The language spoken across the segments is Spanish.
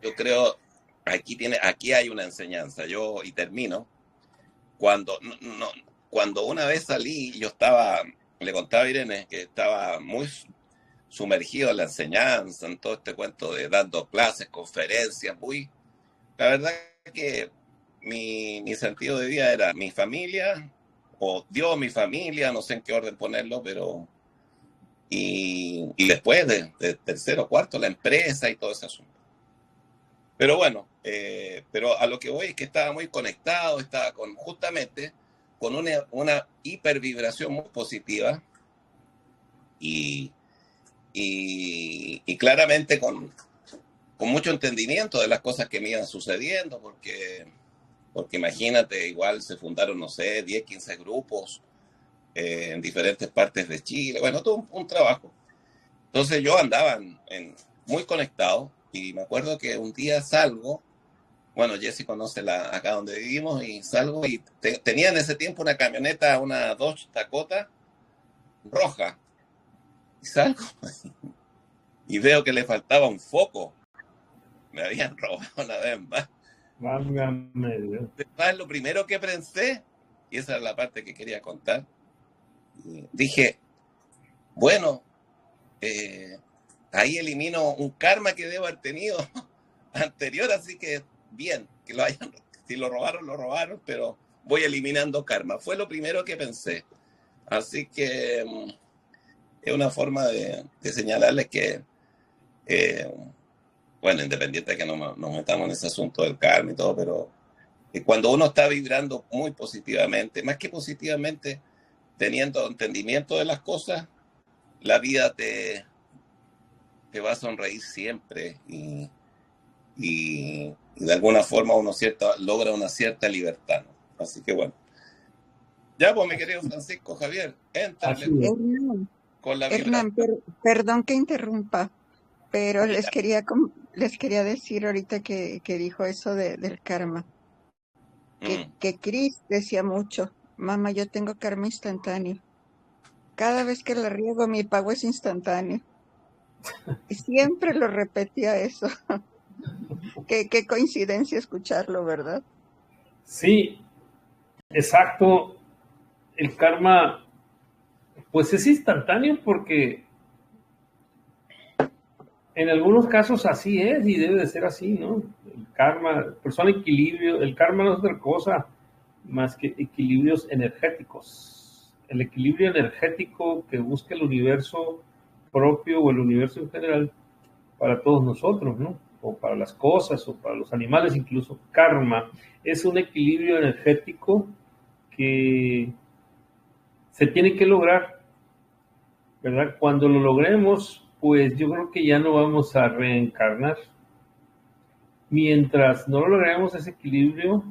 yo creo, aquí hay una enseñanza. Yo, y termino, cuando una vez salí, le contaba a Irene que estaba muy sumergido en la enseñanza, en todo este cuento de dando clases, conferencias, la verdad que mi sentido de vida era mi familia, o Dios, mi familia, no sé en qué orden ponerlo, pero y después de tercero, cuarto, la empresa y todo ese asunto. Pero bueno, pero a lo que voy es que estaba muy conectado, estaba justamente con una hipervibración muy positiva y, y claramente con mucho entendimiento de las cosas que me iban sucediendo, porque imagínate, igual se fundaron, no sé, 10, 15 grupos en diferentes partes de Chile, bueno, todo un trabajo. Entonces yo andaba muy conectado y me acuerdo que un día salgo, bueno, Jessy conoce acá donde vivimos, y salgo y tenía en ese tiempo una camioneta, una Dodge Dakota roja, y salgo y veo que le faltaba un foco, me habían robado una vez más. Válgame Dios. Después, lo primero que pensé, y esa es la parte que quería contar, dije, bueno, ahí elimino un karma que debo haber tenido anterior, así que bien, que si lo robaron, pero voy eliminando karma. Fue lo primero que pensé. Así que es una forma de señalarles que, bueno, independiente de que no nos metamos en ese asunto del karma y todo, pero cuando uno está vibrando muy positivamente, más que positivamente, teniendo entendimiento de las cosas, la vida te va a sonreír siempre y de alguna forma uno logra una cierta libertad, ¿no? Así que bueno. Ya, pues, mi querido Francisco Javier, éntrale con la Hernán, vibración. perdón que interrumpa, pero les quería decir ahorita que dijo eso del karma, que Chris decía mucho, mamá, yo tengo karma instantáneo. Cada vez que la riego, mi pago es instantáneo. Y siempre lo repetía eso. Qué coincidencia escucharlo, ¿verdad? Sí, exacto. El karma, pues es instantáneo porque en algunos casos así es y debe de ser así, ¿no? El karma, persona equilibrio, el karma no es otra cosa más que equilibrios energéticos. El equilibrio energético que busca el universo propio o el universo en general para todos nosotros, ¿no? O para las cosas o para los animales, incluso karma, es un equilibrio energético que se tiene que lograr, ¿verdad? Cuando lo logremos, pues yo creo que ya no vamos a reencarnar. Mientras no logremos ese equilibrio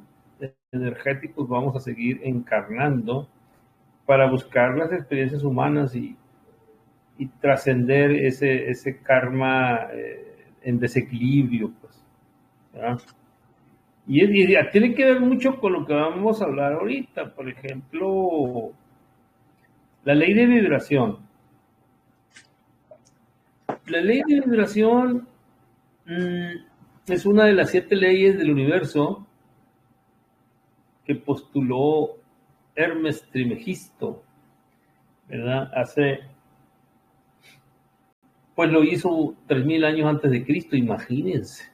energético, vamos a seguir encarnando para buscar las experiencias humanas y trascender ese karma en desequilibrio, pues, ¿verdad? Y tiene que ver mucho con lo que vamos a hablar ahorita, por ejemplo, la ley de vibración. La ley de vibración es una de las 7 leyes del universo que postuló Hermes Trismegisto, ¿verdad? Pues lo hizo 3000 años antes de Cristo, imagínense.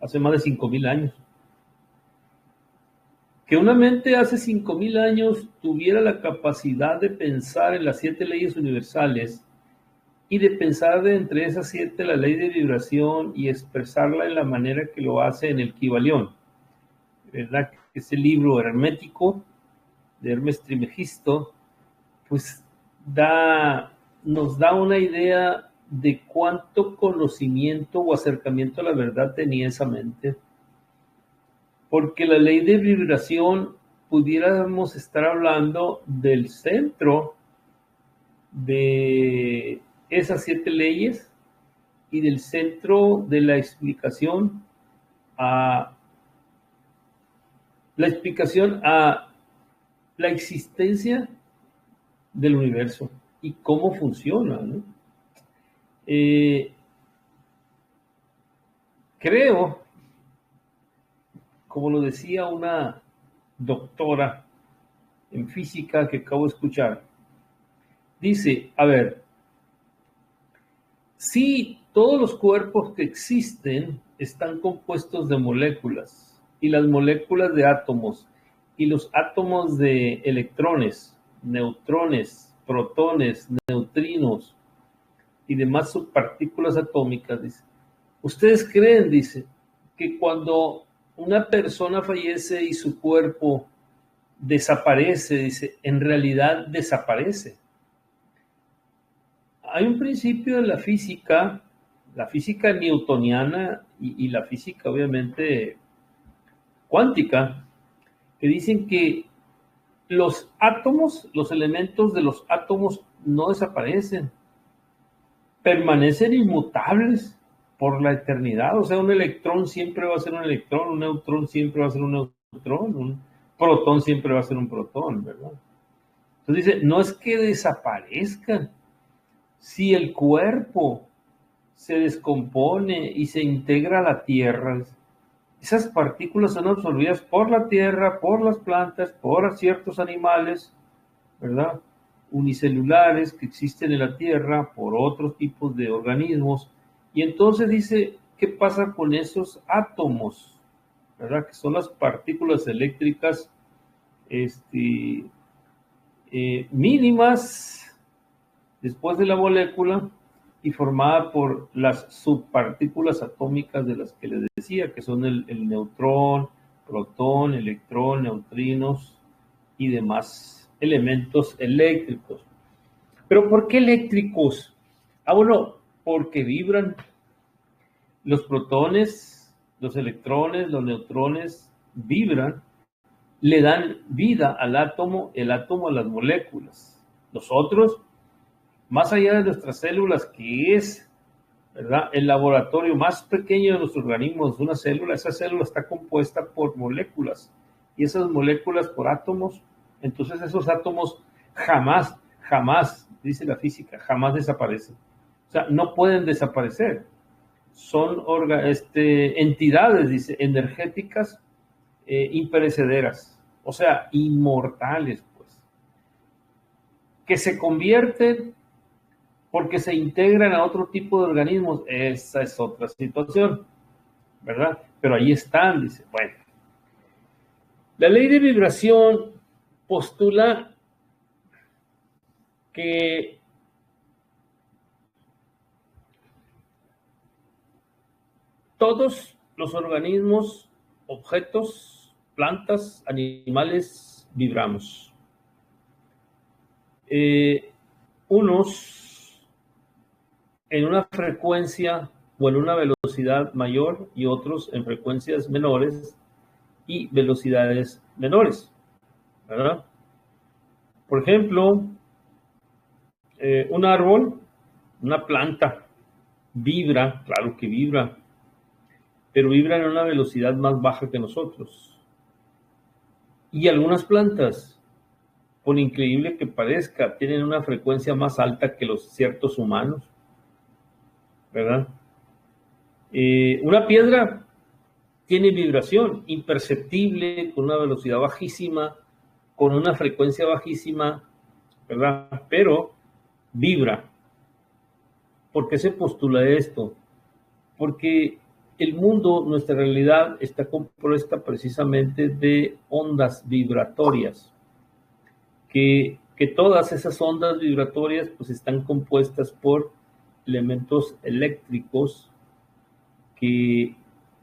Hace más de 5000 años. Que una mente hace 5000 años tuviera la capacidad de pensar en las 7 leyes universales y de pensar de entre esas 7 la ley de vibración y expresarla en la manera que lo hace en el Kybalión, ¿verdad? Ese libro hermético de Hermes Trismegisto, pues nos da una idea de cuánto conocimiento o acercamiento a la verdad tenía esa mente. Porque la ley de vibración pudiéramos estar hablando del centro de esas 7 leyes y del centro de la explicación a la existencia del universo y cómo funciona, ¿no? Creo, como lo decía una doctora en física que acabo de escuchar, dice, a ver, si todos los cuerpos que existen están compuestos de moléculas, y las moléculas de átomos, y los átomos de electrones, neutrones, protones, neutrinos y demás subpartículas atómicas, dice, ¿ustedes creen, dice, que cuando una persona fallece y su cuerpo desaparece, dice, en realidad desaparece? Hay un principio de la física newtoniana y la física obviamente cuántica, que dicen que los átomos, los elementos de los átomos no desaparecen, permanecen inmutables por la eternidad. O sea, un electrón siempre va a ser un electrón, un neutrón siempre va a ser un neutrón, un protón siempre va a ser un protón, ¿verdad? Entonces dice, no es que desaparezcan. Si el cuerpo se descompone y se integra a la tierra, esas partículas son absorbidas por la tierra, por las plantas, por ciertos animales, ¿verdad? Unicelulares que existen en la tierra, por otros tipos de organismos. Y entonces dice, ¿qué pasa con esos átomos? ¿Verdad? Que son las partículas eléctricas mínimas después de la molécula y formada por las subpartículas atómicas de las que les decía, que son el neutrón, protón, electrón, neutrinos y demás elementos eléctricos. ¿Pero por qué eléctricos? Bueno, porque vibran. Los protones, los electrones, los neutrones vibran, le dan vida al átomo, el átomo a las moléculas. Nosotros, más allá de nuestras células, que es, ¿verdad?, el laboratorio más pequeño de nuestro organismo, es una célula, esa célula está compuesta por moléculas, y esas moléculas por átomos. Entonces esos átomos jamás, dice la física, jamás desaparecen. O sea, no pueden desaparecer. Son entidades, dice, energéticas imperecederas, o sea, inmortales, pues, que se convierten porque se integran a otro tipo de organismos. Esa es otra situación, ¿verdad? Pero ahí están, dice. Bueno, la ley de vibración postula que todos los organismos, objetos, plantas, animales, vibramos. Unos en una frecuencia o en una velocidad mayor y otros en frecuencias menores y velocidades menores, ¿verdad? Por ejemplo, un árbol, una planta, vibra, claro que vibra, pero vibra en una velocidad más baja que nosotros. Y algunas plantas, por increíble que parezca, tienen una frecuencia más alta que los ciertos humanos, ¿verdad? Una piedra tiene vibración imperceptible, con una velocidad bajísima, con una frecuencia bajísima, ¿verdad? Pero vibra. ¿Por qué se postula esto? Porque el mundo, nuestra realidad, está compuesta precisamente de ondas vibratorias, que todas esas ondas vibratorias pues están compuestas por elementos eléctricos que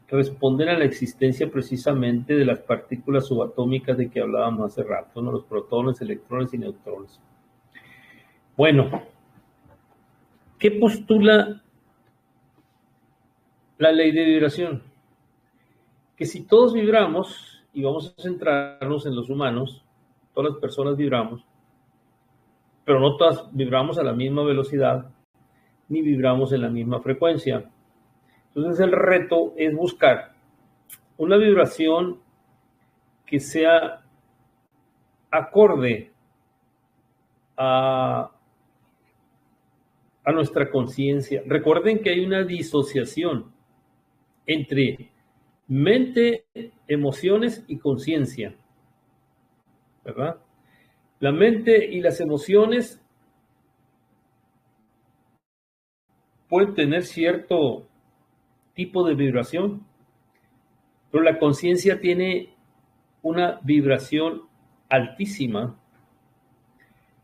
responden a la existencia precisamente de las partículas subatómicas de que hablábamos hace rato, ¿no? Los protones, electrones y neutrones. Bueno, ¿qué postula la ley de vibración? Que si todos vibramos, y vamos a centrarnos en los humanos, todas las personas vibramos, pero no todas vibramos a la misma velocidad, ni vibramos en la misma frecuencia. Entonces el reto es buscar una vibración que sea acorde a nuestra conciencia. Recuerden que hay una disociación entre mente, emociones y conciencia, ¿verdad? La mente y las emociones pueden tener cierto tipo de vibración, pero la conciencia tiene una vibración altísima.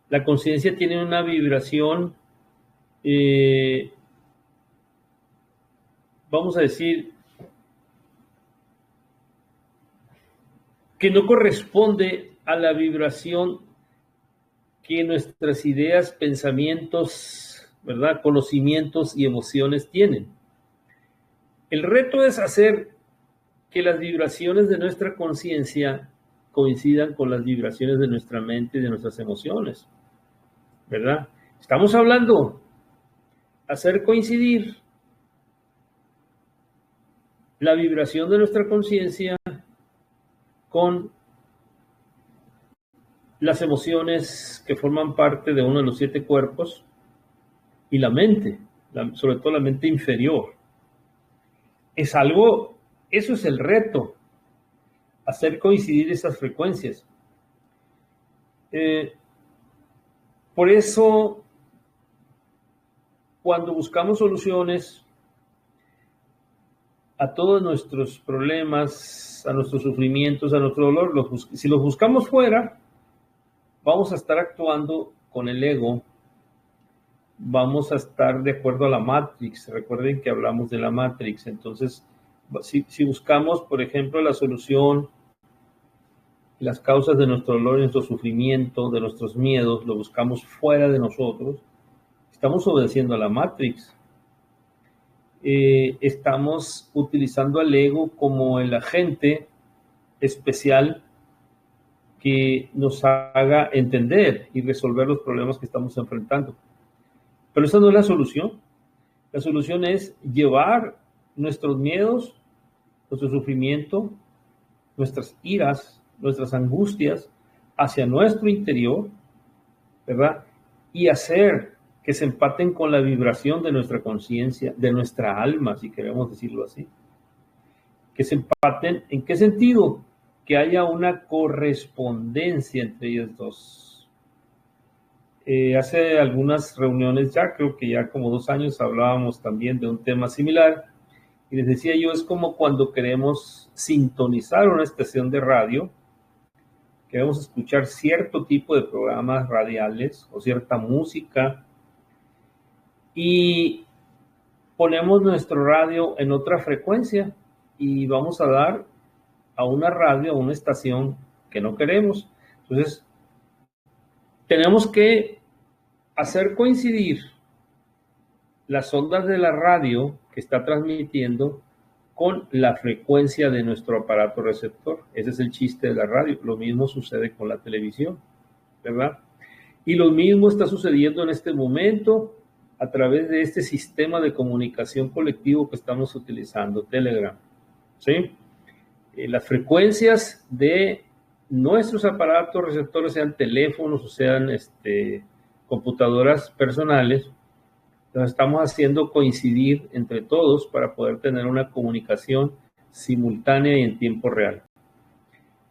La conciencia tiene una vibración, vamos a decir, que no corresponde a la vibración que nuestras ideas, pensamientos, ¿verdad?, conocimientos y emociones tienen. El reto es hacer que las vibraciones de nuestra conciencia coincidan con las vibraciones de nuestra mente y de nuestras emociones, ¿verdad? Estamos hablando hacer coincidir la vibración de nuestra conciencia con las emociones que forman parte de uno de los 7 cuerpos y la mente, sobre todo la mente inferior. Eso es el reto, hacer coincidir esas frecuencias. Por eso, cuando buscamos soluciones a todos nuestros problemas, a nuestros sufrimientos, a nuestro dolor, si los buscamos fuera, vamos a estar actuando con el ego, vamos a estar de acuerdo a la Matrix. Recuerden que hablamos de la Matrix. Entonces, si buscamos, por ejemplo, la solución, las causas de nuestro dolor, de nuestro sufrimiento, de nuestros miedos, lo buscamos fuera de nosotros, estamos obedeciendo a la Matrix. Estamos utilizando al ego como el agente especial que nos haga entender y resolver los problemas que estamos enfrentando. Pero esa no es la solución. La solución es llevar nuestros miedos, nuestro sufrimiento, nuestras iras, nuestras angustias hacia nuestro interior, ¿verdad? Y hacer que se empaten con la vibración de nuestra conciencia, de nuestra alma, si queremos decirlo así. Que se empaten, ¿en qué sentido? Que haya una correspondencia entre ellas dos. Hace algunas reuniones ya, creo que ya como 2 años, hablábamos también de un tema similar, y les decía yo, es como cuando queremos sintonizar una estación de radio, queremos escuchar cierto tipo de programas radiales o cierta música, y ponemos nuestro radio en otra frecuencia, y vamos a dar a una radio, a una estación que no queremos. Entonces, tenemos que hacer coincidir las ondas de la radio que está transmitiendo con la frecuencia de nuestro aparato receptor. Ese es el chiste de la radio. Lo mismo sucede con la televisión, ¿verdad? Y lo mismo está sucediendo en este momento a través de este sistema de comunicación colectivo que estamos utilizando, Telegram, ¿sí? Las frecuencias de nuestros aparatos receptores, sean teléfonos o sean computadoras personales, las estamos haciendo coincidir entre todos para poder tener una comunicación simultánea y en tiempo real.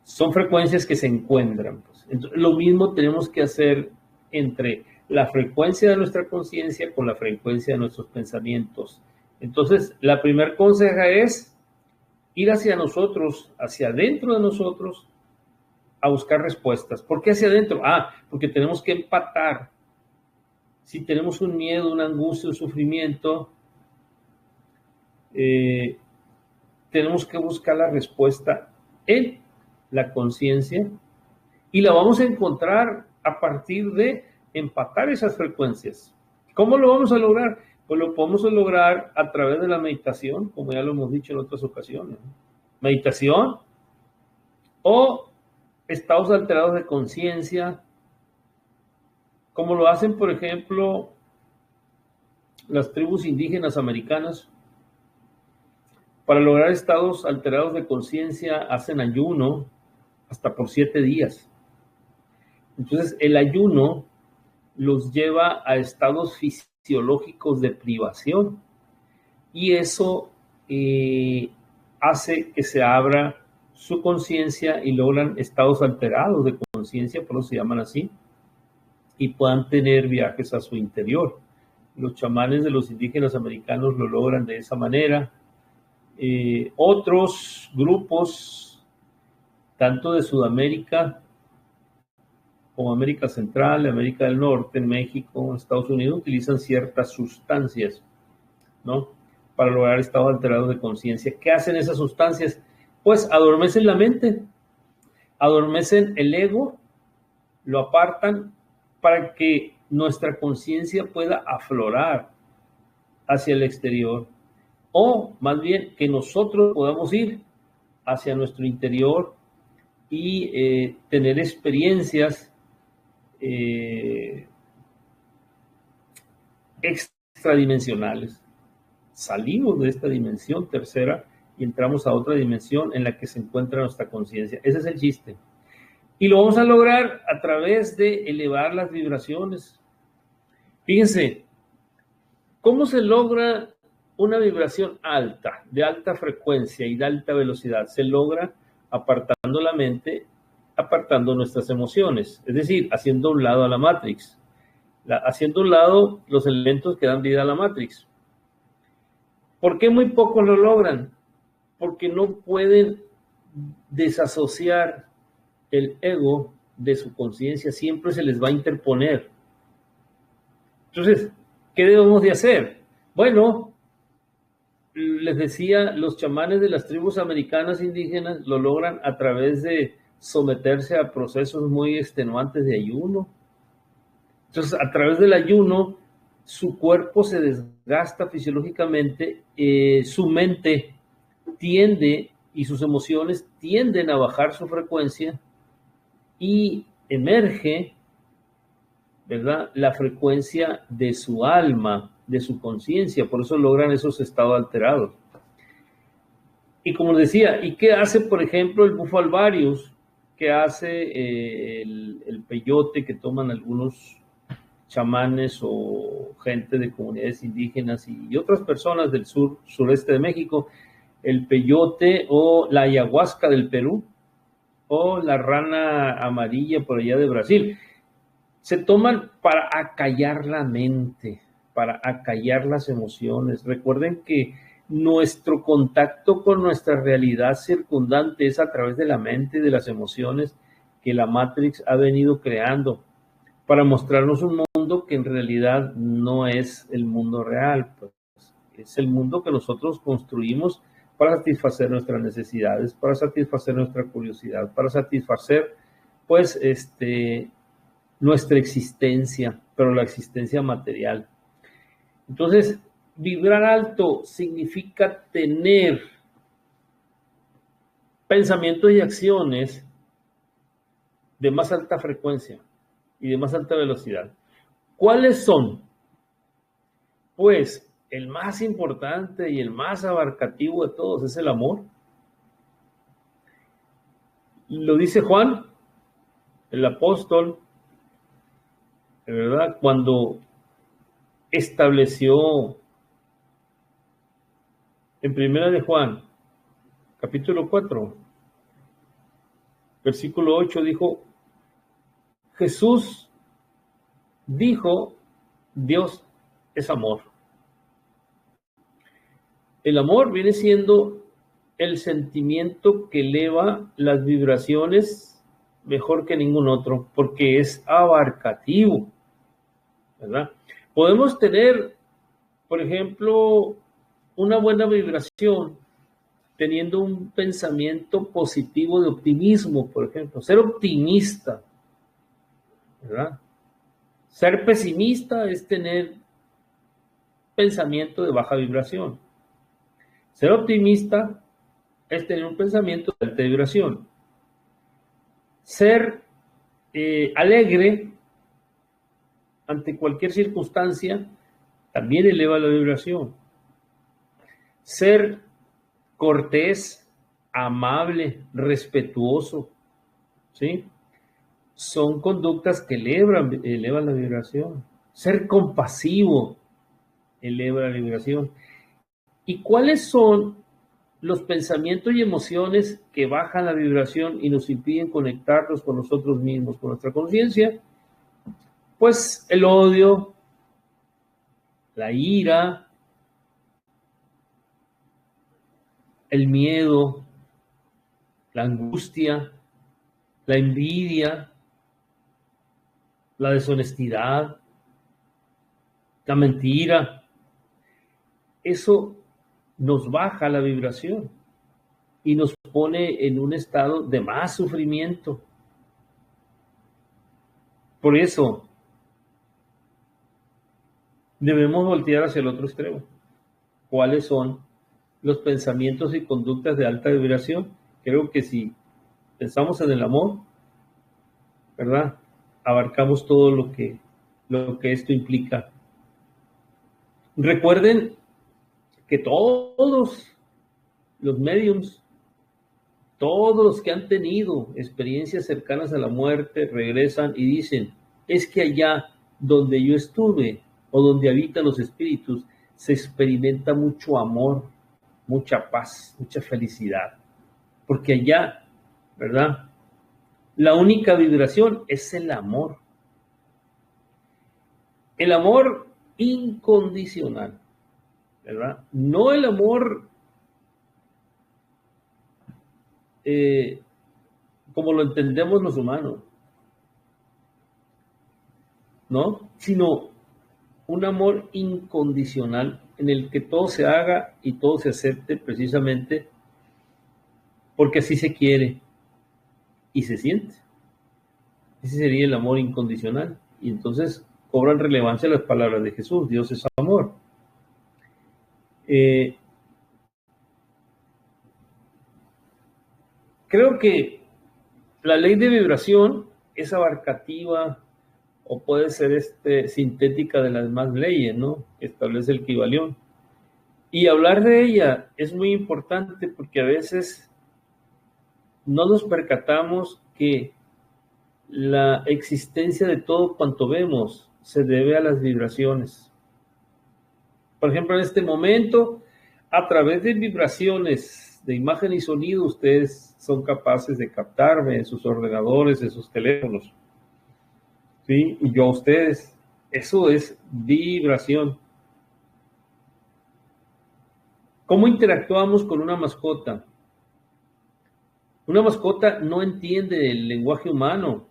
Son frecuencias que se encuentran. Pues. Entonces, lo mismo tenemos que hacer entre la frecuencia de nuestra conciencia con la frecuencia de nuestros pensamientos. Entonces, la primera conseja es ir hacia nosotros, hacia adentro de nosotros, a buscar respuestas. ¿Por qué hacia adentro? Porque tenemos que empatar. Si tenemos un miedo, una angustia, un sufrimiento, tenemos que buscar la respuesta en la conciencia y la vamos a encontrar a partir de empatar esas frecuencias. ¿Cómo lo vamos a lograr? Pues lo podemos lograr a través de la meditación, como ya lo hemos dicho en otras ocasiones. Meditación o estados alterados de conciencia, como lo hacen, por ejemplo, las tribus indígenas americanas. Para lograr estados alterados de conciencia hacen ayuno hasta por 7 días. Entonces, el ayuno los lleva a estados fisiológicos de privación y eso hace que se abra su conciencia y logran estados alterados de conciencia, por eso se llaman así, y puedan tener viajes a su interior. Los chamanes de los indígenas americanos lo logran de esa manera. Otros grupos, tanto de Sudamérica como América Central, América del Norte, en México, Estados Unidos, utilizan ciertas sustancias, ¿no?, para lograr estados alterados de conciencia. ¿Qué hacen esas sustancias? Pues adormecen la mente, adormecen el ego, lo apartan para que nuestra conciencia pueda aflorar hacia el exterior, o más bien que nosotros podamos ir hacia nuestro interior y tener experiencias extradimensionales. Salimos de esta dimensión tercera y entramos a otra dimensión en la que se encuentra nuestra conciencia. Ese es el chiste. Y lo vamos a lograr a través de elevar las vibraciones. Fíjense, ¿cómo se logra una vibración alta, de alta frecuencia y de alta velocidad? Se logra apartando la mente, apartando nuestras emociones, es decir, haciendo a un lado a la Matrix, haciendo a un lado los elementos que dan vida a la Matrix. ¿Por qué muy pocos lo logran? Porque no pueden desasociar el ego de su conciencia, siempre se les va a interponer. Entonces, ¿qué debemos de hacer? Bueno, les decía, los chamanes de las tribus americanas indígenas lo logran a través de someterse a procesos muy extenuantes de ayuno. Entonces, a través del ayuno, su cuerpo se desgasta fisiológicamente, su mente tiende y sus emociones tienden a bajar su frecuencia y emerge, ¿verdad?, la frecuencia de su alma, de su conciencia. Por eso logran esos estados alterados. Y como les decía, ¿y qué hace, por ejemplo, el bufo alvarius? ¿Qué hace el peyote que toman algunos chamanes o gente de comunidades indígenas y otras personas del sureste de México? El peyote o la ayahuasca del Perú o la rana amarilla por allá de Brasil. Se toman para acallar la mente, para acallar las emociones. Recuerden que nuestro contacto con nuestra realidad circundante es a través de la mente y de las emociones que la Matrix ha venido creando para mostrarnos un mundo que en realidad no es el mundo real, pues es el mundo que nosotros construimos para satisfacer nuestras necesidades, para satisfacer nuestra curiosidad, para satisfacer, pues, nuestra existencia, pero la existencia material. Entonces, vibrar alto significa tener pensamientos y acciones de más alta frecuencia y de más alta velocidad. ¿Cuáles son? Pues el más importante y el más abarcativo de todos es el amor. Lo dice Juan, el apóstol, ¿verdad?, cuando estableció en Primera de Juan, capítulo 4, versículo 8, dijo, Jesús dijo, Dios es amor. El amor viene siendo el sentimiento que eleva las vibraciones mejor que ningún otro, porque es abarcativo, ¿verdad? Podemos tener, por ejemplo, una buena vibración teniendo un pensamiento positivo de optimismo, por ejemplo, ser optimista, ¿verdad? Ser pesimista es tener pensamiento de baja vibración. Ser optimista es tener un pensamiento de alta vibración. Ser alegre ante cualquier circunstancia también eleva la vibración. Ser cortés, amable, respetuoso, ¿sí?, son conductas que elevan la vibración. Ser compasivo eleva la vibración. ¿Y cuáles son los pensamientos y emociones que bajan la vibración y nos impiden conectarnos con nosotros mismos, con nuestra conciencia, pues el odio, la ira, el miedo, la angustia, la envidia, la deshonestidad, la mentira, eso nos baja la vibración y nos pone en un estado de más sufrimiento. Por eso debemos voltear hacia el otro extremo. ¿Cuáles son los pensamientos y conductas de alta vibración? Creo que si pensamos en el amor, ¿verdad? Abarcamos todo lo que esto implica. Recuerden que todos los médiums, todos los que han tenido experiencias cercanas a la muerte, regresan y dicen, es que allá donde yo estuve o donde habitan los espíritus, se experimenta mucho amor, mucha paz, mucha felicidad. Porque allá, ¿verdad? La única vibración es el amor. El amor incondicional, ¿verdad? No el amor como lo entendemos los humanos, ¿no? Sino un amor incondicional en el que todo se haga y todo se acepte precisamente porque así se quiere y se siente. Ese sería el amor incondicional. Y entonces cobran relevancia las palabras de Jesús, Dios es amor. Creo que la ley de vibración es abarcativa o puede ser sintética de las demás leyes, ¿no? Que establece el Kybalión. Y hablar de ella es muy importante porque a veces no nos percatamos que la existencia de todo cuanto vemos se debe a las vibraciones. Por ejemplo, en este momento, a través de vibraciones de imagen y sonido, ustedes son capaces de captarme en sus ordenadores, en sus teléfonos. ¿Sí? Y yo a ustedes. Eso es vibración. ¿Cómo interactuamos con una mascota? Una mascota no entiende el lenguaje humano.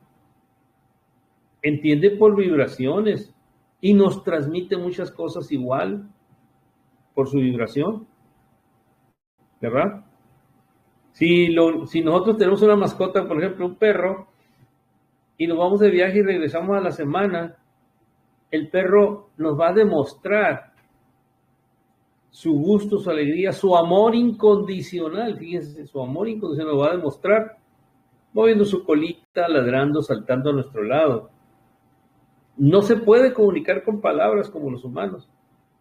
Entiende por vibraciones y nos transmite muchas cosas igual por su vibración, ¿verdad? Si nosotros tenemos una mascota, por ejemplo, un perro, y nos vamos de viaje y regresamos a la semana, el perro nos va a demostrar su gusto, su alegría, su amor incondicional. Fíjense, su amor incondicional lo va a demostrar moviendo su colita, ladrando, saltando a nuestro lado. No se puede comunicar con palabras como los humanos,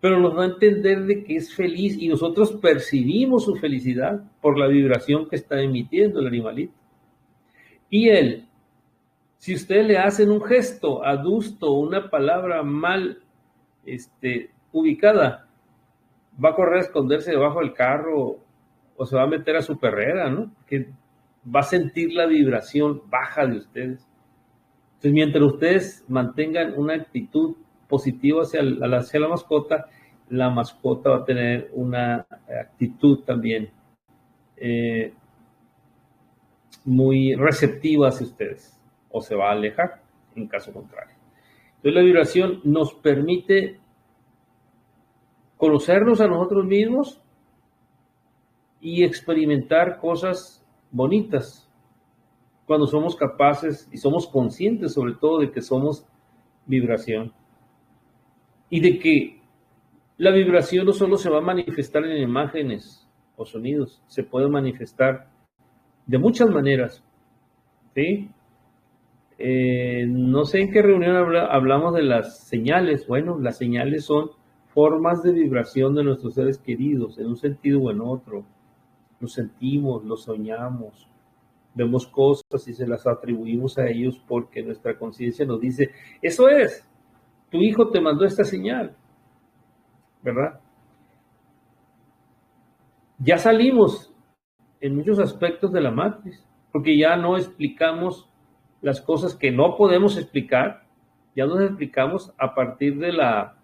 pero nos va a entender de que es feliz y nosotros percibimos su felicidad por la vibración que está emitiendo el animalito. Y él, si ustedes le hacen un gesto adusto, una palabra mal ubicada, va a correr a esconderse debajo del carro o se va a meter a su perrera, ¿no? Que va a sentir la vibración baja de ustedes. Entonces, mientras ustedes mantengan una actitud positiva hacia la mascota, la mascota va a tener una actitud también muy receptiva hacia ustedes, o se va a alejar en caso contrario. Entonces, la vibración nos permite conocernos a nosotros mismos y experimentar cosas bonitas cuando somos capaces y somos conscientes sobre todo de que somos vibración y de que la vibración no solo se va a manifestar en imágenes o sonidos, se puede manifestar de muchas maneras, ¿sí? No sé en qué reunión hablamos de las señales. Bueno, las señales son formas de vibración de nuestros seres queridos, en un sentido o en otro. Los sentimos, los soñamos, vemos cosas y se las atribuimos a ellos porque nuestra conciencia nos dice, eso es, tu hijo te mandó esta señal, ¿verdad? ya salimos en muchos aspectos de la Matrix, porque ya no explicamos las cosas que no podemos explicar, ya nos explicamos a partir de la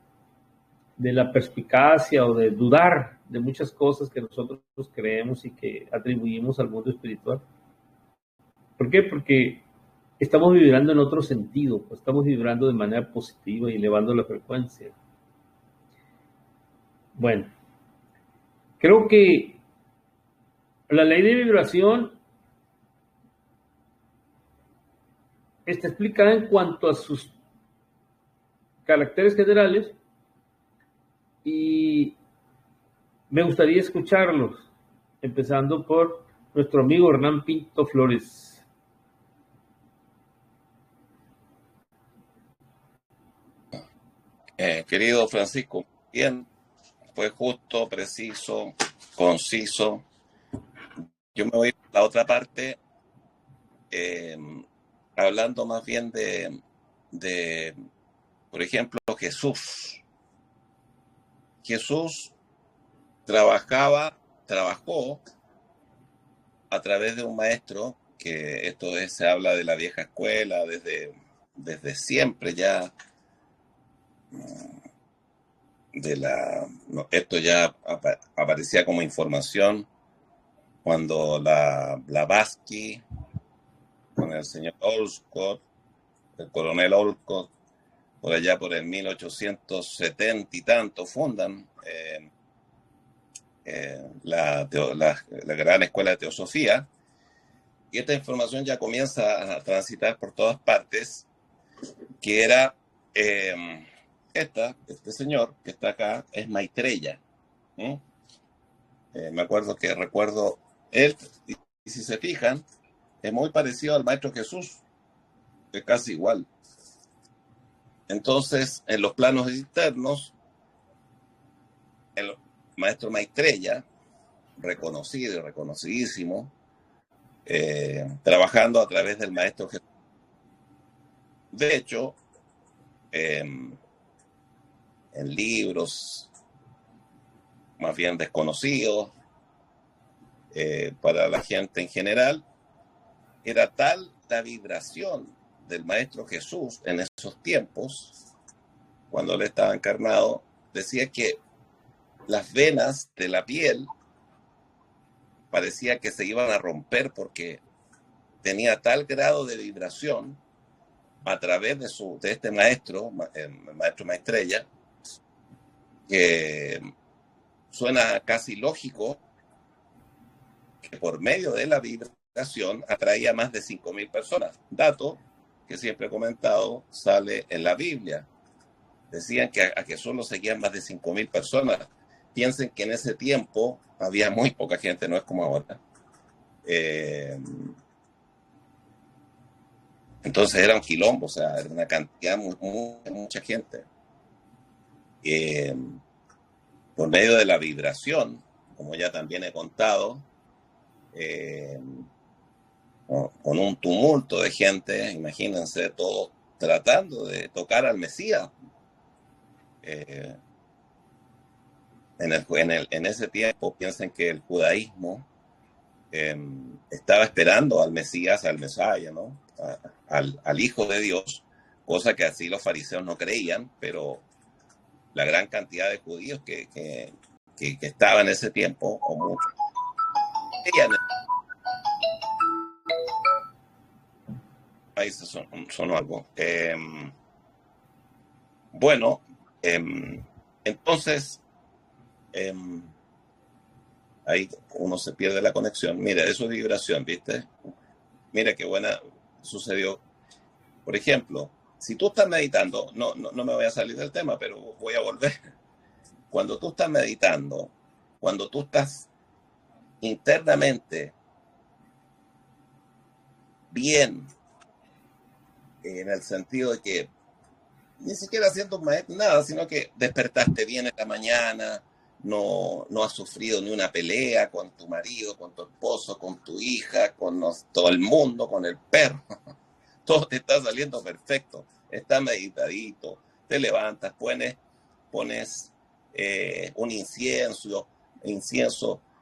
perspicacia o de dudar de muchas cosas que nosotros creemos y que atribuimos al mundo espiritual. ¿Por qué? Porque estamos vibrando en otro sentido, pues estamos vibrando de manera positiva y elevando la frecuencia. Bueno, creo que la ley de vibración está explicada en cuanto a sus caracteres generales y me gustaría escucharlos, empezando por nuestro amigo Hernán Pinto Flores. Querido Francisco, bien, fue justo, preciso, conciso. Yo me voy a la otra parte, hablando más bien de, por ejemplo, Jesús. Jesús trabajó a través de un maestro, que esto se habla de la vieja escuela, desde siempre ya, esto ya aparecía como información cuando la Blavatsky, con el señor Olcott, el coronel Olcott, por allá por el 1870 y tanto, fundan la gran escuela de teosofía, y esta información ya comienza a transitar por todas partes, que era este señor que está acá, es Maitreya. Recuerdo él, y si se fijan, es muy parecido al Maestro Jesús, es casi igual. Entonces, en los planos internos, el Maestro Maitreya, reconocido y reconocidísimo, trabajando a través del Maestro Jesús. De hecho, en libros más bien desconocidos para la gente en general, era tal la vibración del Maestro Jesús en esos tiempos, cuando él estaba encarnado, decía que las venas de la piel parecía que se iban a romper porque tenía tal grado de vibración a través de este maestro, el Maestro Maitreya, que suena casi lógico que por medio de la vibración atraía más de 5.000 personas. Dato que siempre he comentado, sale en la Biblia. Decían que a Jesús lo seguían más de 5.000 personas. Piensen que en ese tiempo había muy poca gente, no es como ahora. Entonces era un quilombo, o sea, era una cantidad, mucha gente. Por medio de la vibración, como ya también he contado, con un tumulto de gente, imagínense, todos tratando de tocar al Mesías. En ese tiempo, piensen que el judaísmo estaba esperando al Mesías, al Mesaya, ¿no? Al Hijo de Dios, cosa que así los fariseos no creían, pero la gran cantidad de judíos que estaban en ese tiempo, o muchos, creían. Ahí sonó algo. Bueno, entonces, ahí uno se pierde la conexión. Mira, eso es vibración, ¿viste? Mira qué buena sucedió. Por ejemplo, si tú estás meditando, no me voy a salir del tema, pero voy a volver. Cuando tú estás meditando, cuando tú estás internamente bien, en el sentido de que ni siquiera haciendo nada, sino que despertaste bien en la mañana, no has sufrido ni una pelea con tu marido, con tu esposo, con tu hija, con todo el mundo, con el perro. Todo te está saliendo perfecto. Estás meditadito, te levantas, pones un incienso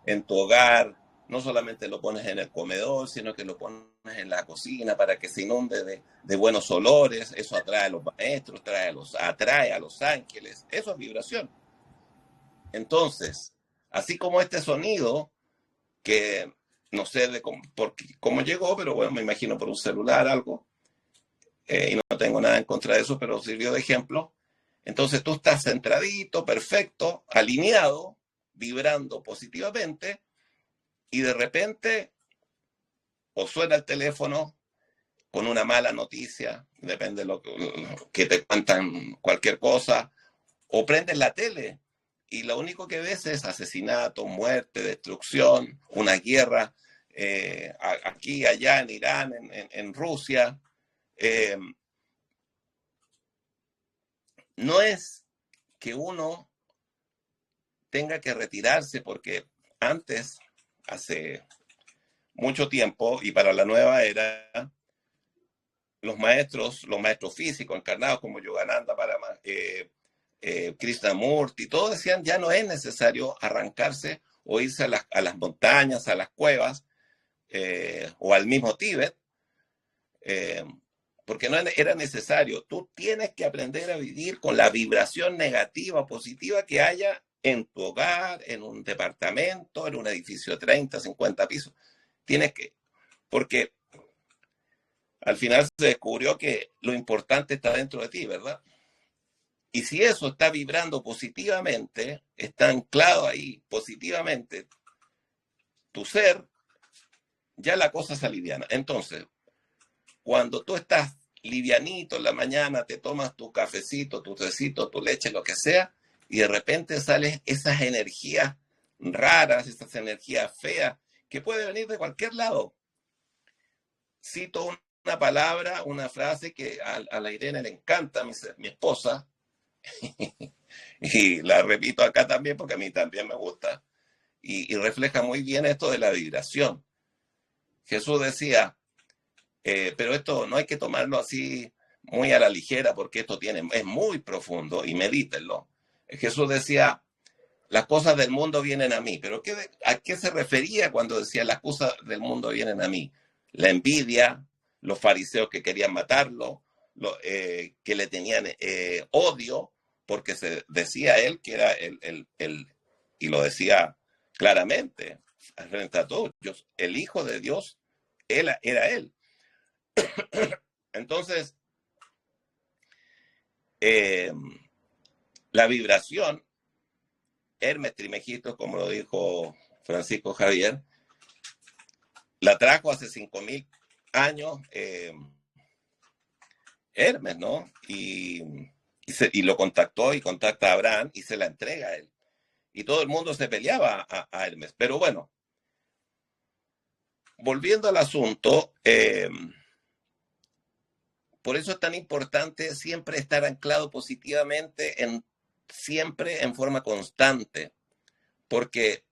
en tu hogar. No solamente lo pones en el comedor, sino que lo pones en la cocina para que se inunde de buenos olores. Eso atrae a los maestros, atrae a los ángeles. Eso es vibración. Entonces, así como este sonido, que no sé cómo llegó, pero bueno, me imagino por un celular algo, y no tengo nada en contra de eso, pero sirvió de ejemplo. Entonces tú estás centradito, perfecto, alineado, vibrando positivamente, y de repente o suena el teléfono con una mala noticia, depende de lo que te cuentan cualquier cosa, o prendes la tele y lo único que ves es asesinato, muerte, destrucción, una guerra, aquí, allá, en Irán, en Rusia. No es que uno tenga que retirarse, porque antes, hace mucho tiempo, y para la nueva era, los maestros físicos encarnados como Yogananda, Krishnamurti, todos decían ya no es necesario arrancarse o irse a las montañas, a las cuevas, o al mismo Tíbet, porque no era necesario. Tú tienes que aprender a vivir con la vibración negativa o positiva que haya en tu hogar, en un departamento, en un edificio de 30, 50 pisos. Tienes que, porque al final se descubrió que lo importante está dentro de ti, ¿verdad? Y si eso está vibrando positivamente, está anclado ahí positivamente tu ser, ya la cosa se aliviana. Entonces, cuando tú estás livianito en la mañana, te tomas tu cafecito, tu tecito, tu leche, lo que sea, y de repente salen esas energías raras, esas energías feas, que puede venir de cualquier lado. Cito una palabra, una frase que a la Irene le encanta, mi esposa, y la repito acá también porque a mí también me gusta, y refleja muy bien esto de la vibración. Jesús decía, pero esto no hay que tomarlo así muy a la ligera, porque esto es muy profundo, y medítenlo. Jesús decía, las cosas del mundo vienen a mí, pero ¿a qué se refería cuando decía las cosas del mundo vienen a mí? La envidia, los fariseos que querían matarlo, que le tenían odio, porque se decía él que era y lo decía claramente frente a todos, el Hijo de Dios, era él. Entonces, la vibración, Hermes Trismegisto, como lo dijo Francisco Javier, la trajo hace 5.000 años Hermes, ¿no? Y lo contactó y contacta a Abraham y se la entrega a él. Y todo el mundo se peleaba a Hermes. Pero bueno, volviendo al asunto, por eso es tan importante siempre estar anclado positivamente, siempre en forma constante. Porque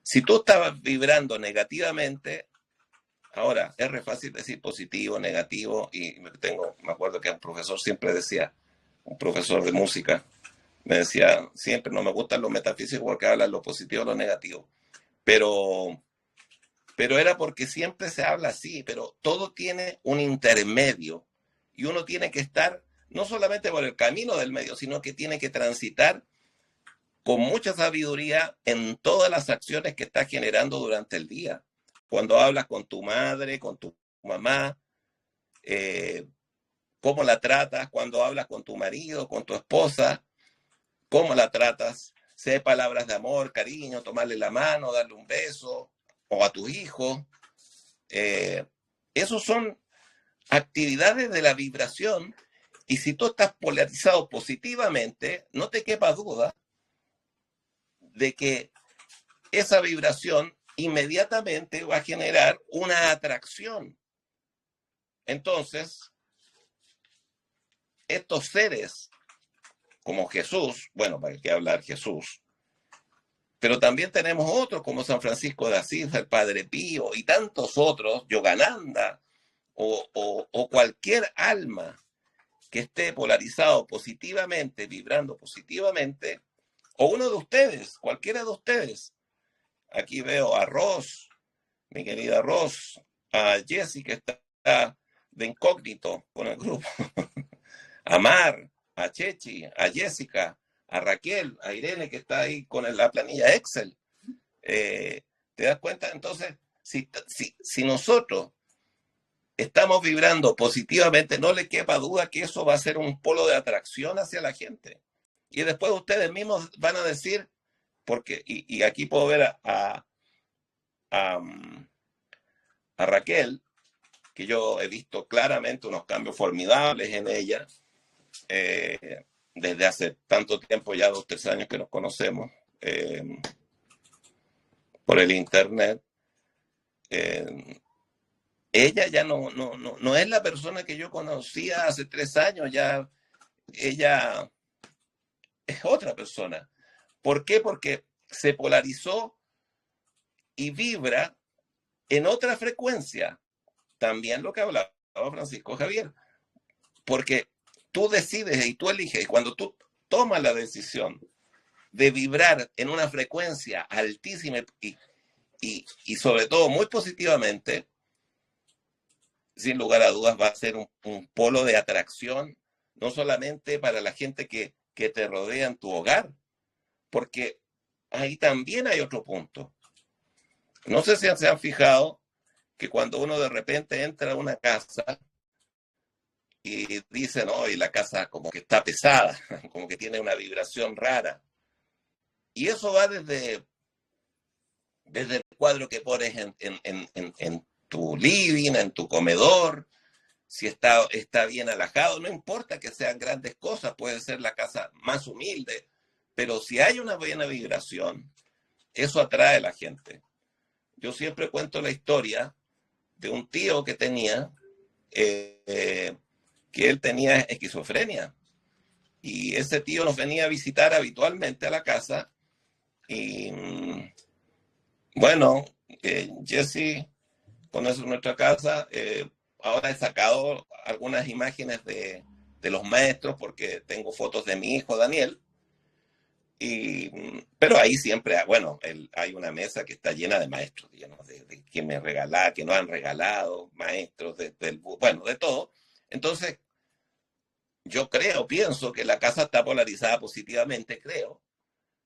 si tú estabas vibrando negativamente, ahora es re fácil decir positivo, negativo, y me acuerdo que un profesor siempre decía, un profesor de música, me decía, siempre no me gustan los metafísicos porque hablan lo positivo, lo negativo, pero era porque siempre se habla así, pero todo tiene un intermedio, y uno tiene que estar no solamente por el camino del medio, sino que tiene que transitar con mucha sabiduría en todas las acciones que estás generando durante el día. Cuando hablas con tu madre, con tu mamá, cómo la tratas, cuando hablas con tu marido, con tu esposa, cómo la tratas, sé palabras de amor, cariño, tomarle la mano, darle un beso, o a tu hijo. Esos son actividades de la vibración, y si tú estás polarizado positivamente, no te quepa duda de que esa vibración inmediatamente va a generar una atracción. Entonces, estos seres como Jesús, bueno, para qué hablar Jesús, pero también tenemos otros como San Francisco de Asís, el Padre Pío y tantos otros, Yogananda, o cualquier alma que esté polarizado positivamente, vibrando positivamente, O uno de ustedes, cualquiera de ustedes. Aquí veo a Ross, mi querida Ross, a Jessy, que está de incógnito con el grupo, a Mar, a Chechi, a Jessica, a Raquel, a Irene, que está ahí con la planilla Excel. ¿Te das cuenta? Entonces, si nosotros estamos vibrando positivamente, no le quepa duda que eso va a ser un polo de atracción hacia la gente. Y después ustedes mismos van a decir, porque, y aquí puedo ver a Raquel, que yo he visto claramente unos cambios formidables en ella, desde hace tanto tiempo, ya 2 o 3 años que nos conocemos por el internet. Ella ya no es la persona que yo conocía hace 3 años, ya ella es otra persona. ¿Por qué? Porque se polarizó y vibra en otra frecuencia. También lo que hablaba Francisco Javier. Porque tú decides y tú eliges. Y cuando tú tomas la decisión de vibrar en una frecuencia altísima y sobre todo muy positivamente, sin lugar a dudas va a ser un polo de atracción, no solamente para la gente que te rodea en tu hogar, porque ahí también hay otro punto. No sé si se han fijado que cuando uno de repente entra a una casa y dice, no, y la casa como que está pesada, como que tiene una vibración rara. Y eso va desde el cuadro que pones en tu living, en tu comedor, si está bien alajado, no importa que sean grandes cosas, puede ser la casa más humilde, pero si hay una buena vibración, eso atrae a la gente. Yo siempre cuento la historia de un tío que tenía, que él tenía esquizofrenia, y ese tío nos venía a visitar habitualmente a la casa, y bueno, Jesse conoce nuestra casa. Ahora he sacado algunas imágenes de los maestros porque tengo fotos de mi hijo Daniel. Pero ahí siempre, bueno, hay una mesa que está llena de maestros, digamos, de que me regala, que nos han regalado, maestros, bueno, de todo. Entonces, yo pienso que la casa está polarizada positivamente, creo,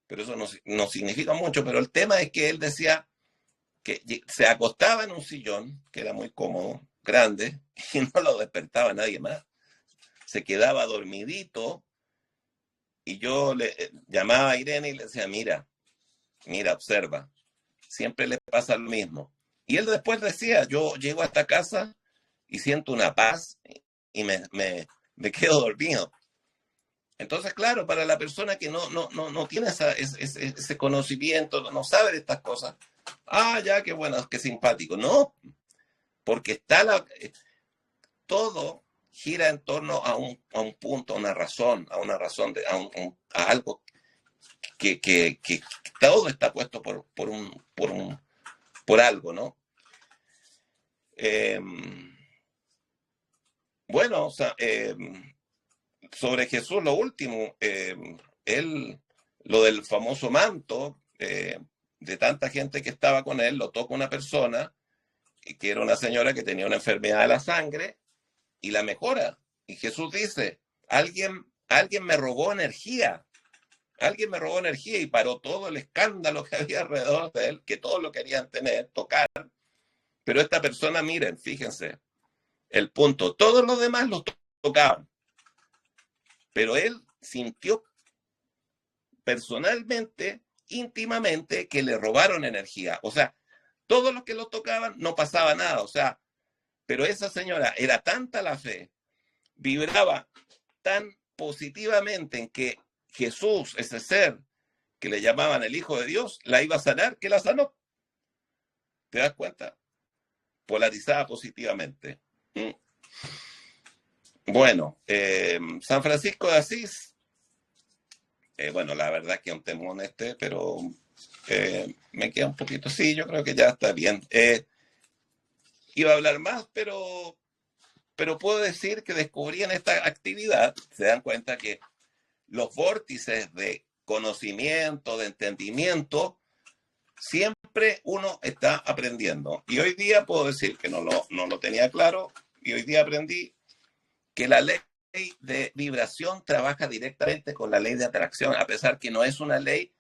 pero eso no significa mucho. Pero el tema es que él decía que se acostaba en un sillón, que era muy cómodo, grande, y no lo despertaba nadie más. Se quedaba dormidito, y yo le llamaba a Irene y le decía, mira, observa, siempre le pasa lo mismo. Y él después decía, yo llego a esta casa y siento una paz y me quedo dormido. Entonces, claro, para la persona que no tiene ese conocimiento, no sabe de estas cosas, ya, qué bueno, qué simpático. No, porque todo gira en torno a un punto, a una razón, a algo que todo está puesto por algo, ¿no? Bueno, o sea, sobre Jesús, lo último, lo del famoso manto, de tanta gente que estaba con él, lo toca una persona que era una señora que tenía una enfermedad de la sangre y la mejora. Y Jesús dice, alguien me robó energía. Alguien me robó energía y paró todo el escándalo que había alrededor de él, que todos lo querían tocar. Pero esta persona, miren, fíjense, el punto, todos los demás lo tocaban. Pero él sintió personalmente, íntimamente, que le robaron energía. O sea, todos los que lo tocaban no pasaba nada. O sea, pero esa señora era tanta la fe, vibraba tan positivamente en que Jesús, ese ser que le llamaban el Hijo de Dios, la iba a sanar, que la sanó. ¿Te das cuenta? Polarizada positivamente. Bueno, San Francisco de Asís, bueno, la verdad es que es un temón pero me queda un poquito, sí, yo creo que ya está bien. Iba a hablar más, pero puedo decir que descubrí en esta actividad, se dan cuenta que los vórtices de conocimiento, de entendimiento, siempre uno está aprendiendo. Y hoy día puedo decir que no lo tenía claro, y hoy día aprendí que la ley de vibración trabaja directamente con la ley de atracción, a pesar que no es una ley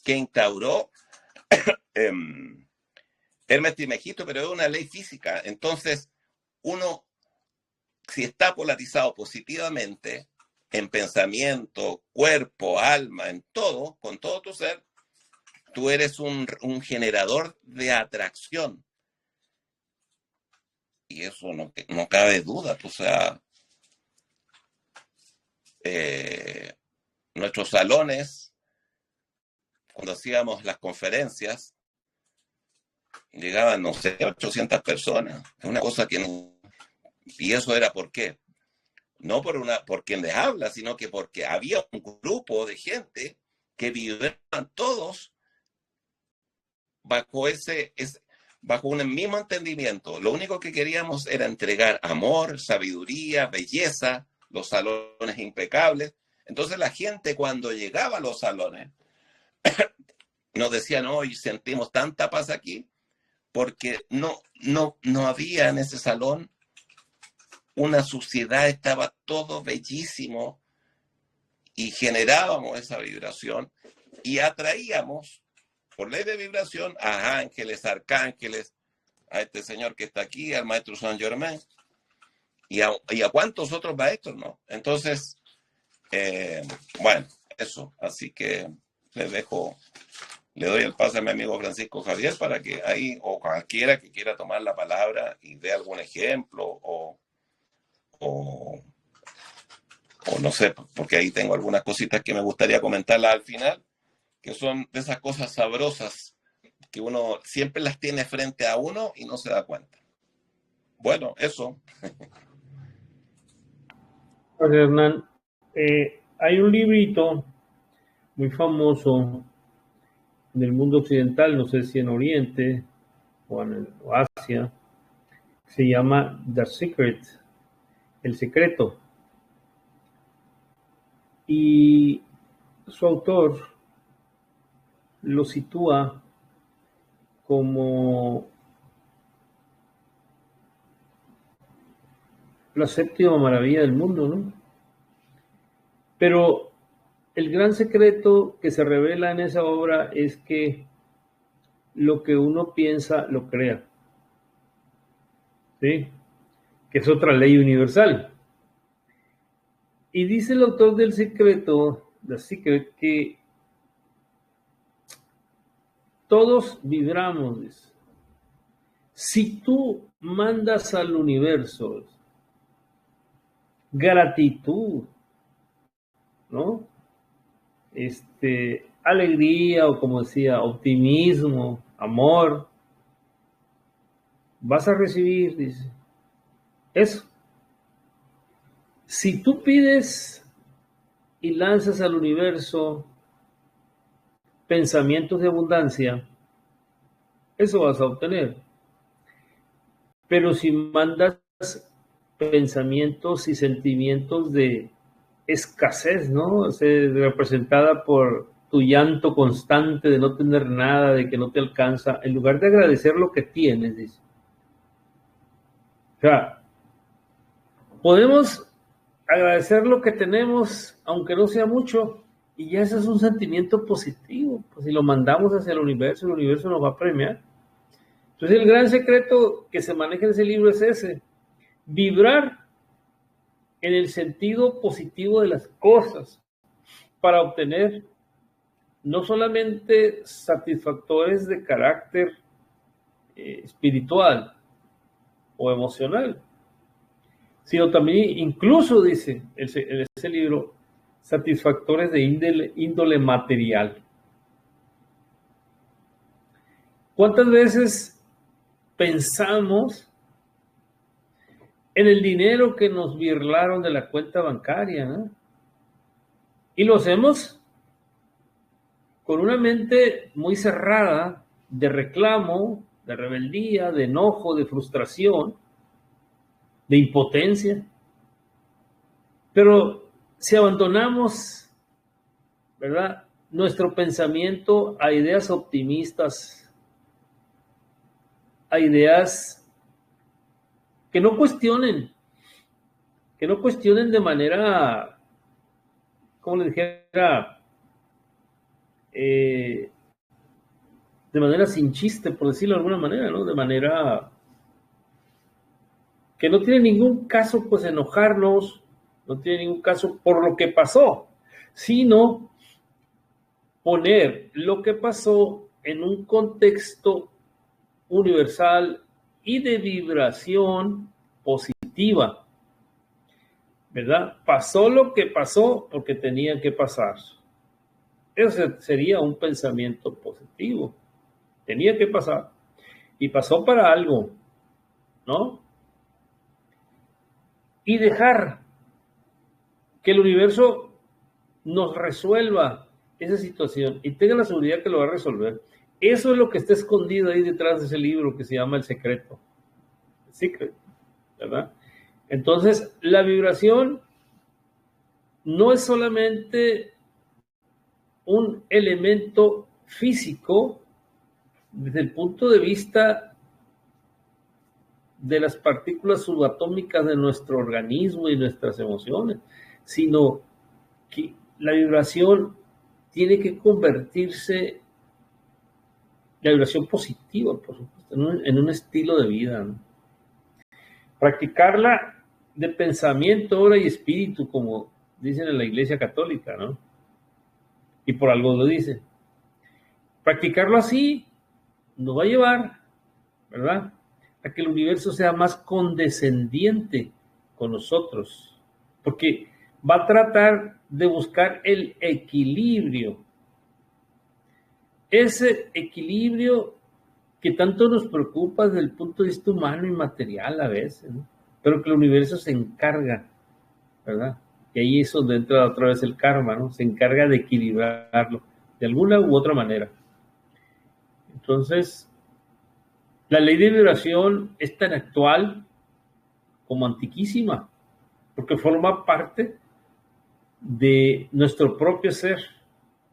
que instauró Hermes Trismegisto, pero es una ley física. Entonces, uno, si está polarizado positivamente en pensamiento, cuerpo, alma, en todo, con todo tu ser, tú eres un generador de atracción. Y eso no cabe duda. O sea, nuestros salones, cuando hacíamos las conferencias, llegaban, no sé, 800 personas. Es una cosa que no... Y eso era ¿por qué? No por quien les habla, sino que porque había un grupo de gente que vivían todos bajo un mismo entendimiento. Lo único que queríamos era entregar amor, sabiduría, belleza, los salones impecables. Entonces la gente cuando llegaba a los salones nos decían, hoy sentimos tanta paz aquí, porque no había en ese salón una suciedad, estaba todo bellísimo y generábamos esa vibración y atraíamos por ley de vibración a ángeles, arcángeles, a este señor que está aquí, al maestro Saint Germain y a cuántos otros maestros, ¿no? Entonces, bueno, eso, así que le doy el paso a mi amigo Francisco Javier para que ahí, o cualquiera que quiera tomar la palabra y dé algún ejemplo o no sé, porque ahí tengo algunas cositas que me gustaría comentarlas al final, que son de esas cosas sabrosas que uno siempre las tiene frente a uno y no se da cuenta. Bueno, eso. Jorge Hernán, hay un librito muy famoso del mundo occidental, no sé si en Oriente o en Asia, se llama The Secret, El Secreto. Y su autor lo sitúa como la séptima maravilla del mundo, ¿no? Pero el gran secreto que se revela en esa obra es que lo que uno piensa lo crea, ¿sí? Que es otra ley universal. Y dice el autor del secreto, The Secret, que todos vibramos, dice. Si tú mandas al universo gratitud, ¿no? Alegría, o como decía, optimismo, amor, vas a recibir, dice, eso. Si tú pides y lanzas al universo pensamientos de abundancia, eso vas a obtener. Pero si mandas pensamientos y sentimientos de escasez, ¿no? O sea, representada por tu llanto constante de no tener nada, de que no te alcanza, en lugar de agradecer lo que tienes, dice. O sea, podemos agradecer lo que tenemos, aunque no sea mucho, y ya ese es un sentimiento positivo. Pues si lo mandamos hacia el universo nos va a premiar. Entonces el gran secreto que se maneja en ese libro es ese: vibrar en el sentido positivo de las cosas para obtener no solamente satisfactores de carácter espiritual o emocional, sino también, incluso dice en ese libro, satisfactores de índole material. ¿Cuántas veces pensamos en el dinero que nos birlaron de la cuenta bancaria, ¿no? Y lo hacemos con una mente muy cerrada de reclamo, de rebeldía, de enojo, de frustración, de impotencia. Pero si abandonamos, ¿verdad?, nuestro pensamiento a ideas optimistas, a ideas que no cuestionen de manera, como le dijera, de manera sin chiste, por decirlo de alguna manera, ¿no? De manera que no tiene ningún caso, pues, enojarnos, no tiene ningún caso por lo que pasó, sino poner lo que pasó en un contexto universal y de vibración positiva, ¿verdad? Pasó lo que pasó porque tenía que pasar. Ese sería un pensamiento positivo. Tenía que pasar. Y pasó para algo, ¿no? Y dejar que el universo nos resuelva esa situación y tenga la seguridad que lo va a resolver. Eso es lo que está escondido ahí detrás de ese libro que se llama El Secreto. El Secret, ¿verdad? Entonces, la vibración no es solamente un elemento físico desde el punto de vista de las partículas subatómicas de nuestro organismo y nuestras emociones, sino que la vibración tiene que convertirse, la vibración positiva, por supuesto, en un estilo de vida, ¿no? Practicarla de pensamiento, obra y espíritu, como dicen en la Iglesia Católica, ¿no? Y por algo lo dicen. Practicarlo así nos va a llevar, ¿verdad?, a que el universo sea más condescendiente con nosotros, porque va a tratar de buscar el equilibrio, ese equilibrio que tanto nos preocupa desde el punto de vista humano y material a veces, ¿no? Pero que el universo se encarga, ¿verdad? Y ahí es donde entra otra vez el karma, ¿no? Se encarga de equilibrarlo de alguna u otra manera. Entonces, la ley de vibración es tan actual como antiquísima, porque forma parte de nuestro propio ser,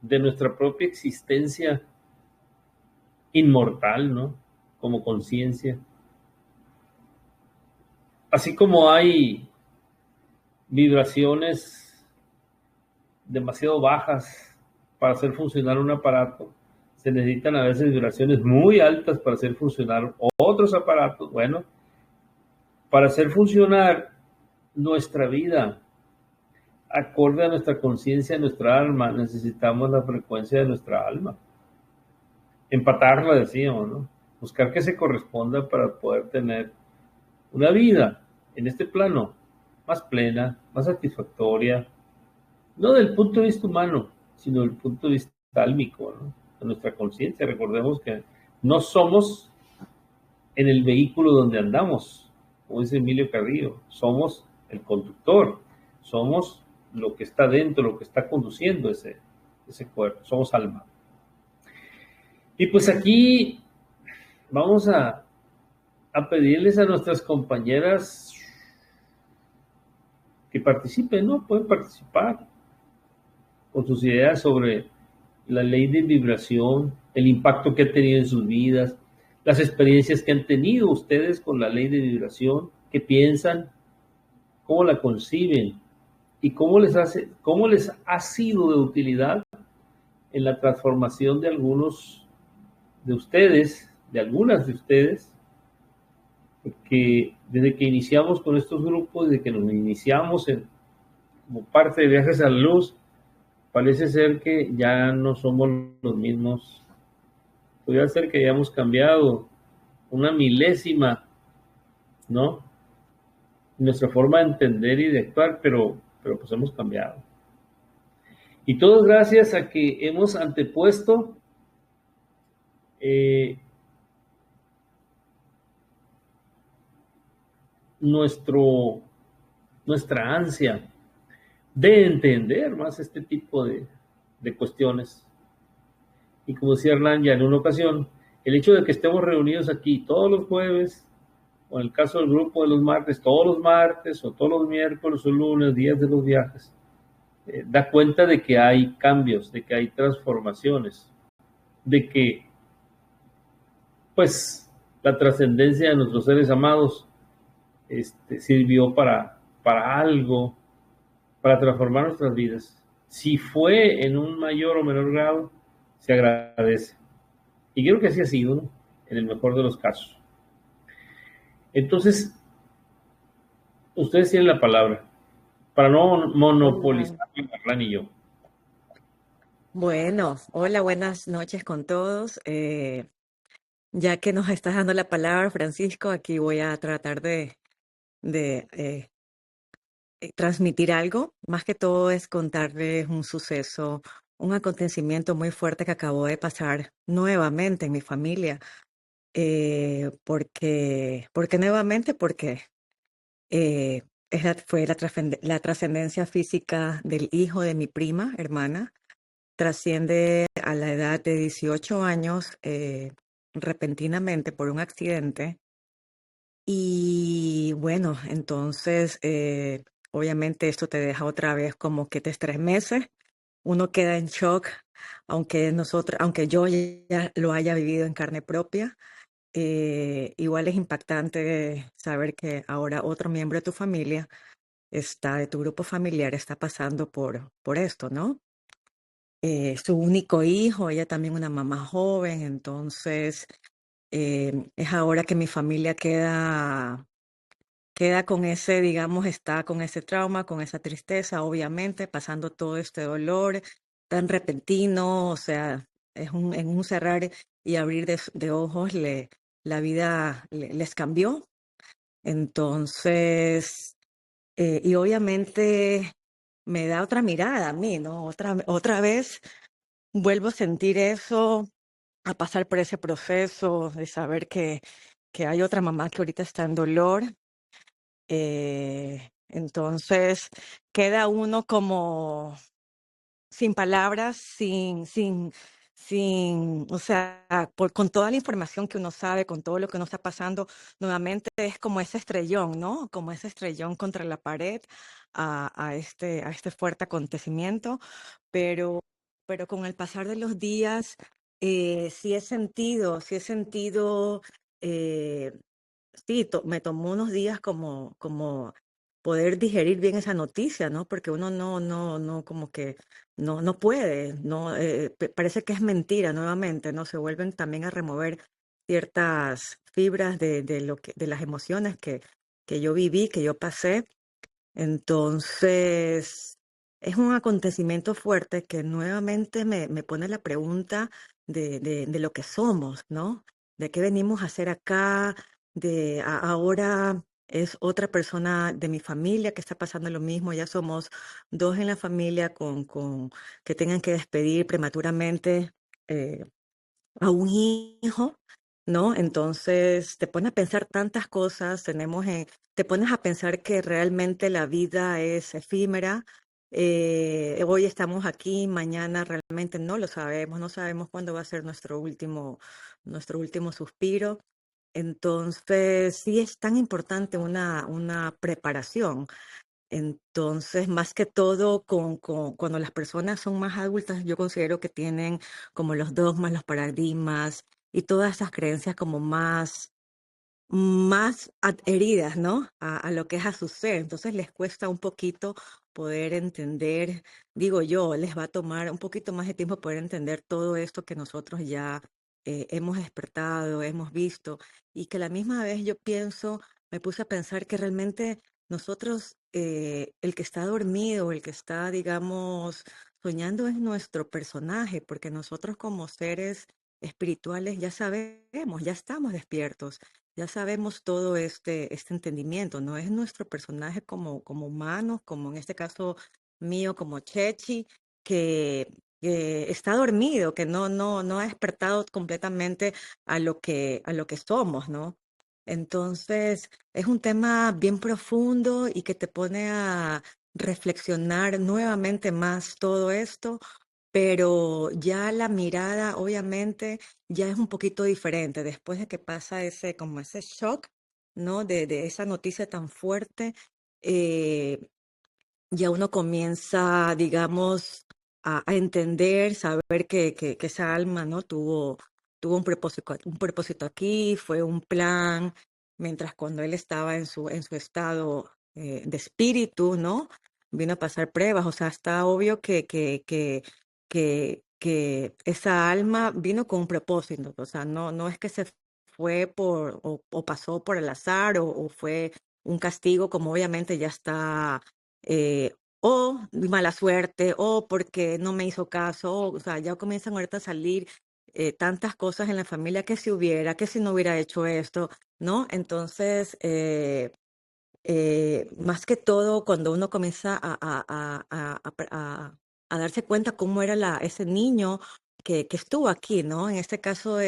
de nuestra propia existencia inmortal, ¿no? Como conciencia. Así como hay vibraciones demasiado bajas para hacer funcionar un aparato, se necesitan a veces vibraciones muy altas para hacer funcionar otros aparatos. Bueno, para hacer funcionar nuestra vida acorde a nuestra conciencia, a nuestra alma, necesitamos la frecuencia de nuestra alma. Empatarla, decíamos, ¿no? Buscar que se corresponda para poder tener una vida en este plano más plena, más satisfactoria, no del punto de vista humano, sino del punto de vista álmico, ¿no? De nuestra conciencia. Recordemos que no somos en el vehículo donde andamos, como dice Emilio Carrillo, somos el conductor, somos lo que está dentro, lo que está conduciendo ese cuerpo, somos alma. Y pues aquí vamos a pedirles a nuestras compañeras que participen, ¿no? Pueden participar con sus ideas sobre la ley de vibración, el impacto que ha tenido en sus vidas, las experiencias que han tenido ustedes con la ley de vibración, qué piensan, cómo la conciben y cómo les ha sido de utilidad en la transformación de algunos de ustedes, de algunas de ustedes, porque desde que iniciamos con estos grupos, desde que nos iniciamos como parte de Viajes a la Luz, parece ser que ya no somos los mismos. Podría ser que hayamos cambiado una milésima, ¿no?, nuestra forma de entender y de actuar, pero pues hemos cambiado. Y todo gracias a que hemos antepuesto nuestra ansia de entender más este tipo de cuestiones. Y como decía Hernán ya en una ocasión, el hecho de que estemos reunidos aquí todos los jueves, o en el caso del grupo de los martes, todos los martes, o todos los miércoles o lunes, días de los viajes, da cuenta de que hay cambios, de que hay transformaciones, de que, pues, la trascendencia de nuestros seres amados sirvió para algo, para transformar nuestras vidas. Si fue en un mayor o menor grado, se agradece. Y creo que así ha sido, ¿no? En el mejor de los casos. Entonces, ustedes tienen la palabra para no Hola. monopolizar Marlán y yo. Bueno, hola, buenas noches con todos. Ya que nos estás dando la palabra, Francisco, aquí voy a tratar de transmitir algo. Más que todo es contarles un suceso, un acontecimiento muy fuerte que acabó de pasar nuevamente en mi familia. ¿Por qué nuevamente? Porque fue la trascendencia física del hijo de mi prima, hermana. Trasciende a la edad de 18 años repentinamente por un accidente. Y bueno, entonces, obviamente esto te deja otra vez como que te estremeces. Uno queda en shock, aunque yo ya lo haya vivido en carne propia. Igual es impactante saber que ahora otro miembro de tu familia de tu grupo familiar, está pasando por esto, ¿no? Su único hijo, ella también una mamá joven, entonces es ahora que mi familia queda con ese, digamos, está con ese trauma, con esa tristeza, obviamente, pasando todo este dolor tan repentino, o sea, en un cerrar y abrir de ojos, la vida les cambió. Entonces, y obviamente me da otra mirada a mí, ¿no? Otra vez vuelvo a sentir eso, a pasar por ese proceso de saber que hay otra mamá que ahorita está en dolor. Entonces queda uno como sin palabras, o sea, con toda la información que uno sabe, con todo lo que uno está pasando, nuevamente es como ese estrellón, ¿no? Como ese estrellón contra la pared a este fuerte acontecimiento, pero, pero con el pasar de los días, sí he sentido, eh, sí, me tomó unos días como poder digerir bien esa noticia, ¿no? Porque uno no, como que no puede, no, parece que es mentira nuevamente, ¿no? Se vuelven también a remover ciertas fibras de las emociones que yo viví, que yo pasé. Entonces, es un acontecimiento fuerte que nuevamente me pone la pregunta de lo que somos, ¿no? De qué venimos a hacer acá, ahora es otra persona de mi familia que está pasando lo mismo, ya somos dos en la familia que tengan que despedir prematuramente. eh, a un hijo, ¿no? Entonces te pone a pensar tantas cosas, te pones a pensar que realmente la vida es efímera. Hoy estamos aquí, mañana realmente no lo sabemos, no sabemos cuándo va a ser nuestro último suspiro. Entonces, sí es tan importante una preparación. Entonces, más que todo, cuando las personas son más adultas, yo considero que tienen como los dogmas, los paradigmas y todas esas creencias como más adheridas, ¿no? A lo que es a su ser. Entonces les cuesta un poquito poder entender, digo yo, les va a tomar un poquito más de tiempo poder entender todo esto que nosotros ya hemos despertado, hemos visto, y que a la misma vez me puse a pensar que realmente nosotros, el que está dormido, el que está, digamos, soñando es nuestro personaje, porque nosotros como seres espirituales ya sabemos, ya estamos despiertos. Ya sabemos todo este entendimiento, ¿no? Es nuestro personaje como humanos, como en este caso mío, como Chechi, que está dormido, que no ha despertado completamente a lo que somos, ¿no? Entonces, es un tema bien profundo y que te pone a reflexionar nuevamente más todo esto, pero ya la mirada, obviamente, ya es un poquito diferente después de que pasa como ese shock, ¿no? De esa noticia tan fuerte. eh, ya uno comienza, digamos, a entender, saber que esa alma, ¿no? Tuvo un propósito aquí, fue un plan, mientras cuando él estaba en su estado de espíritu, ¿no? Vino a pasar pruebas, o sea, está obvio que esa alma vino con un propósito, o sea, no es que se fue o pasó por el azar o fue un castigo, como obviamente ya está o mala suerte, o porque no me hizo caso, o sea, ya comienzan ahorita a salir tantas cosas en la familia que si hubiera, que si no hubiera hecho esto, ¿no? Entonces, más que todo, cuando uno comienza a darse cuenta cómo era ese niño que estuvo aquí, ¿no? En este caso,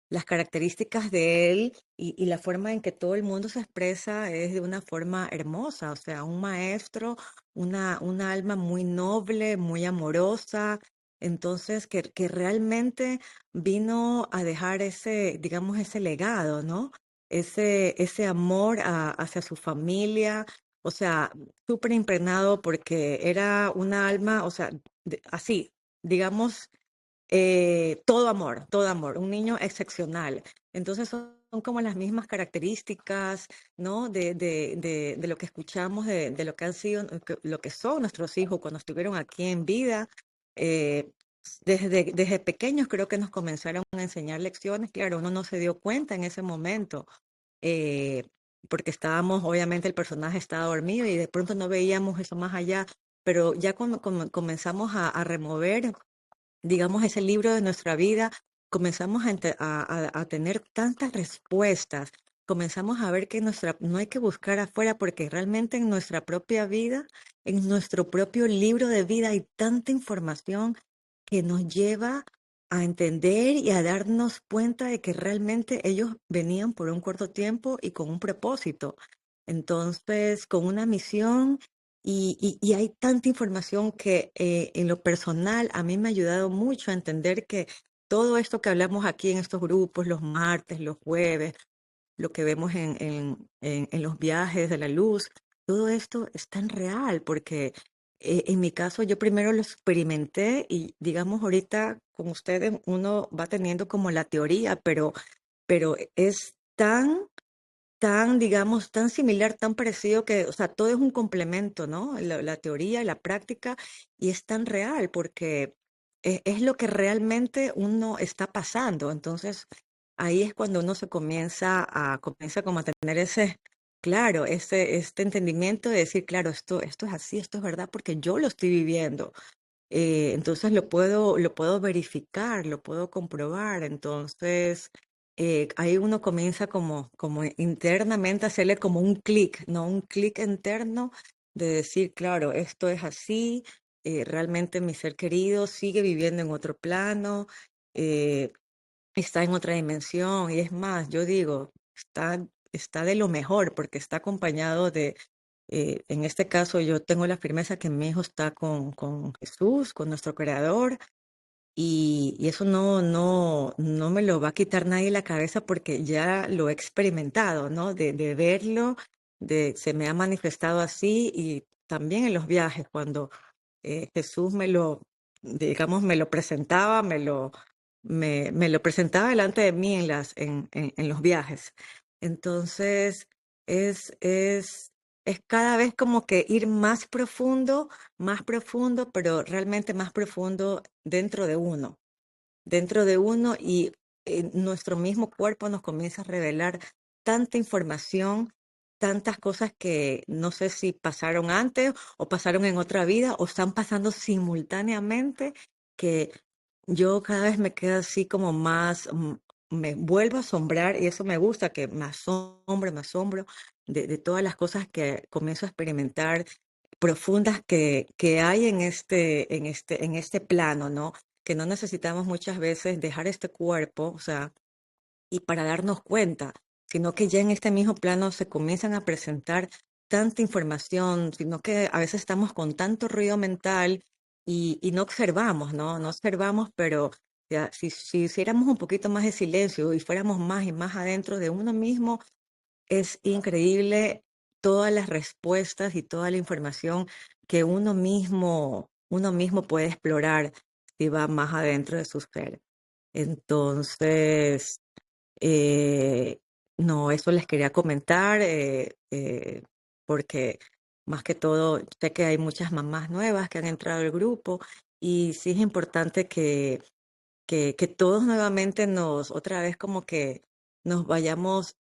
las características de él y la forma en que todo el mundo se expresa es de una forma hermosa, o sea, un maestro, una alma muy noble, muy amorosa. Entonces, que realmente vino a dejar ese, digamos, ese legado, ¿no? Ese amor hacia su familia, o sea, súper impregnado porque era una alma, o sea, así, digamos, todo amor, un niño excepcional. Entonces son como las mismas características, ¿no? De lo que escuchamos, de lo que han sido, lo que son nuestros hijos cuando estuvieron aquí en vida. Eh, desde pequeños creo que nos comenzaron a enseñar lecciones. Claro, uno no se dio cuenta en ese momento, eh, porque estábamos, obviamente el personaje estaba dormido y de pronto no veíamos eso más allá, pero ya cuando comenzamos a remover, digamos, ese libro de nuestra vida, comenzamos a tener tantas respuestas, comenzamos a ver que no hay que buscar afuera porque realmente en nuestra propia vida, en nuestro propio libro de vida hay tanta información que nos lleva a entender y a darnos cuenta de que realmente ellos venían por un corto tiempo y con un propósito. Entonces, con una misión y hay tanta información que en lo personal a mí me ha ayudado mucho a entender que todo esto que hablamos aquí en estos grupos, los martes, los jueves, lo que vemos en los viajes de la luz, todo esto es tan real porque en mi caso yo primero lo experimenté y digamos ahorita con ustedes uno va teniendo como la teoría, pero es digamos, tan similar, tan parecido que, o sea, todo es un complemento, ¿no? La teoría y la práctica, y es tan real porque es lo que realmente uno está pasando. Entonces, ahí es cuando uno comienza como a tener ese, claro, este entendimiento de decir, claro, esto es así, esto es verdad, porque yo lo estoy viviendo. Entonces lo puedo verificar, lo puedo comprobar. Entonces, ahí uno comienza como internamente a hacerle como un clic, ¿no? Un clic interno de decir, claro, esto es así, realmente mi ser querido sigue viviendo en otro plano, eh, está en otra dimensión. Y es más, yo digo, está de lo mejor porque está acompañado en este caso yo tengo la firmeza que mi hijo está con Jesús, con nuestro Creador, y eso no me lo va a quitar nadie de la cabeza porque ya lo he experimentado, ¿no? De verlo, se me ha manifestado así y también en los viajes, cuando Jesús digamos, me lo presentaba, me lo presentaba delante de mí en los viajes. Entonces, es, es, es cada vez como que ir más profundo, pero realmente más profundo dentro de uno y nuestro mismo cuerpo nos comienza a revelar tanta información, tantas cosas que no sé si pasaron antes o pasaron en otra vida o están pasando simultáneamente, que yo cada vez me quedo así como más, me vuelvo a asombrar y eso me gusta, que me asombro de todas las cosas que comienzo a experimentar profundas que hay en este plano, ¿no? Que no necesitamos muchas veces dejar este cuerpo, o sea, y para darnos cuenta, sino que ya en este mismo plano se comienzan a presentar tanta información, sino que a veces estamos con tanto ruido mental y no observamos, ¿no? No observamos, pero ya, si hiciéramos un poquito más de silencio y fuéramos más y más adentro de uno mismo, es increíble todas las respuestas y toda la información que uno mismo puede explorar si va más adentro de su ser. Entonces, eh, no, eso les quería comentar, porque más que todo sé que hay muchas mamás nuevas que han entrado al grupo y sí es importante que todos nuevamente otra vez como que nos vayamos,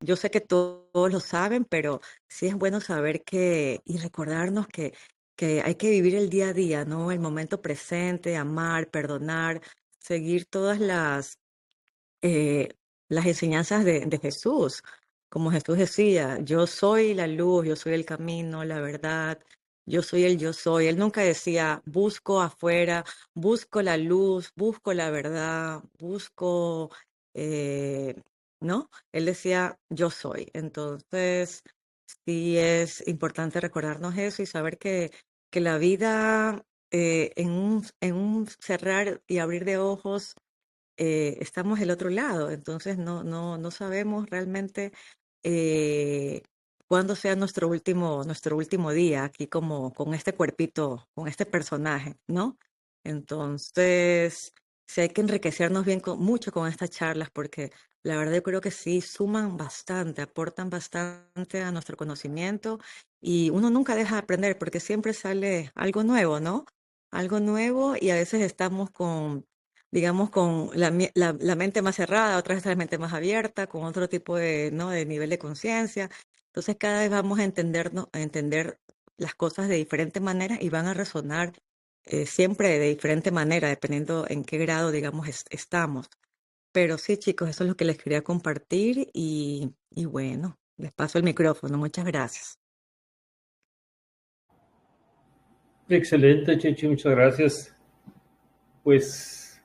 yo sé que todos lo saben, pero sí es bueno saber y recordarnos que hay que vivir el día a día, ¿no? El momento presente, amar, perdonar, seguir todas eh, las enseñanzas de Jesús. Como Jesús decía, yo soy la luz, yo soy el camino, la verdad, yo soy el yo soy. Él nunca decía, busco afuera, busco la luz, busco la verdad, busco, eh, ¿no? Él decía, yo soy. Entonces, sí es importante recordarnos eso y saber que la vida, en un cerrar y abrir de ojos, estamos del otro lado, entonces no sabemos realmente eh, cuándo sea nuestro último día aquí como con este cuerpito, con este personaje, ¿no? Entonces, sí hay que enriquecernos mucho con estas charlas porque la verdad yo creo que sí suman bastante, aportan bastante a nuestro conocimiento y uno nunca deja de aprender porque siempre sale algo nuevo, ¿no? Algo nuevo y a veces estamos digamos, con la mente más cerrada, otras veces la mente más abierta, con otro tipo ¿no? de nivel de conciencia. Entonces cada vez vamos a entender las cosas de diferente manera y van a resonar siempre de diferente manera, dependiendo en qué grado, digamos, estamos. Pero sí, chicos, eso es lo que les quería compartir y bueno, les paso el micrófono. Muchas gracias. Excelente, Chechi, muchas gracias. Pues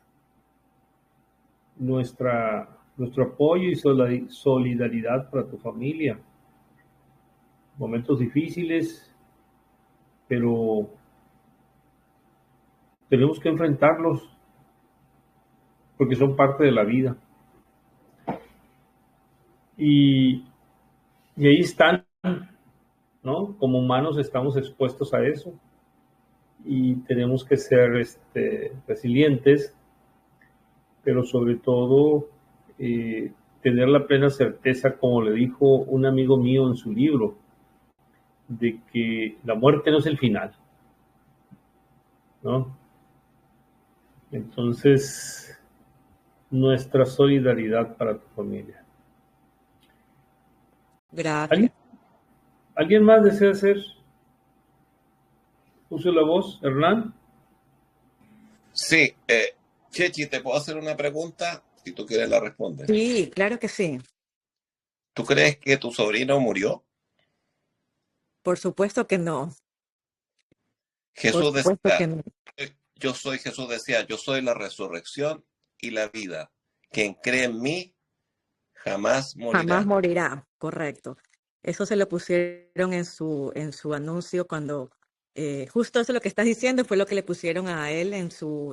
nuestro apoyo y solidaridad para tu familia. Momentos difíciles, pero tenemos que enfrentarlos porque son parte de la vida. Y, y ahí están, ¿no? Como humanos estamos expuestos a eso y tenemos que ser resilientes, pero sobre todo tener la plena certeza, como le dijo un amigo mío en su libro, de que la muerte no es el final, ¿no? Entonces, nuestra solidaridad para tu familia. Gracias. ¿Alguien más desea hacer uso de la voz? ¿Hernán? Sí, Chechi, ¿te puedo hacer una pregunta? Si tú quieres la respondes. Sí, claro que sí. ¿Tú crees que tu sobrino murió? Por supuesto que no. Por Jesús supuesto que decía, no. Jesús decía, yo soy la resurrección y la vida. Quien cree en mí jamás Jamás morirá. morirá, correcto. Eso se lo pusieron en su anuncio cuando, justo eso lo que estás diciendo fue lo que le pusieron a él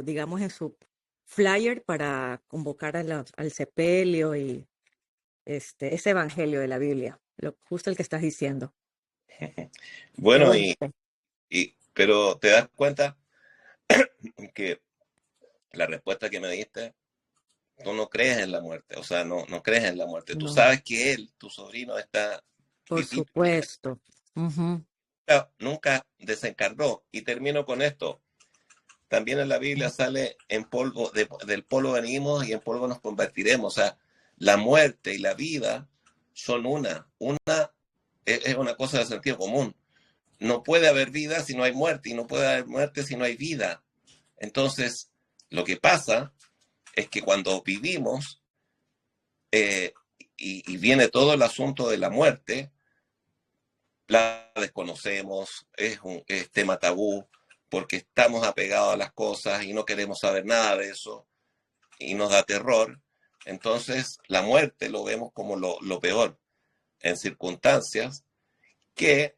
digamos, en su flyer para convocar al sepelio y ese evangelio de la Biblia, justo el que estás diciendo. Qué Bueno, bonito. pero te das cuenta que la respuesta que me diste, tú no crees en la muerte, o sea, no crees en la muerte. Tú No, sabes que él, tu sobrino, está por vivito, supuesto. Ujú. nunca desencarnó. Y termino con esto. También en la Biblia sale en polvo, del polvo venimos y en polvo nos convertiremos. O sea, la muerte y la vida son una es una cosa de sentido común. No puede haber vida si no hay muerte y no puede haber muerte si no hay vida. Entonces, lo que pasa es que cuando vivimos eh, y viene todo el asunto de la muerte, la desconocemos, es tema tabú, porque estamos apegados a las cosas y no queremos saber nada de eso y nos da terror. Entonces, la muerte lo vemos como lo peor en circunstancias que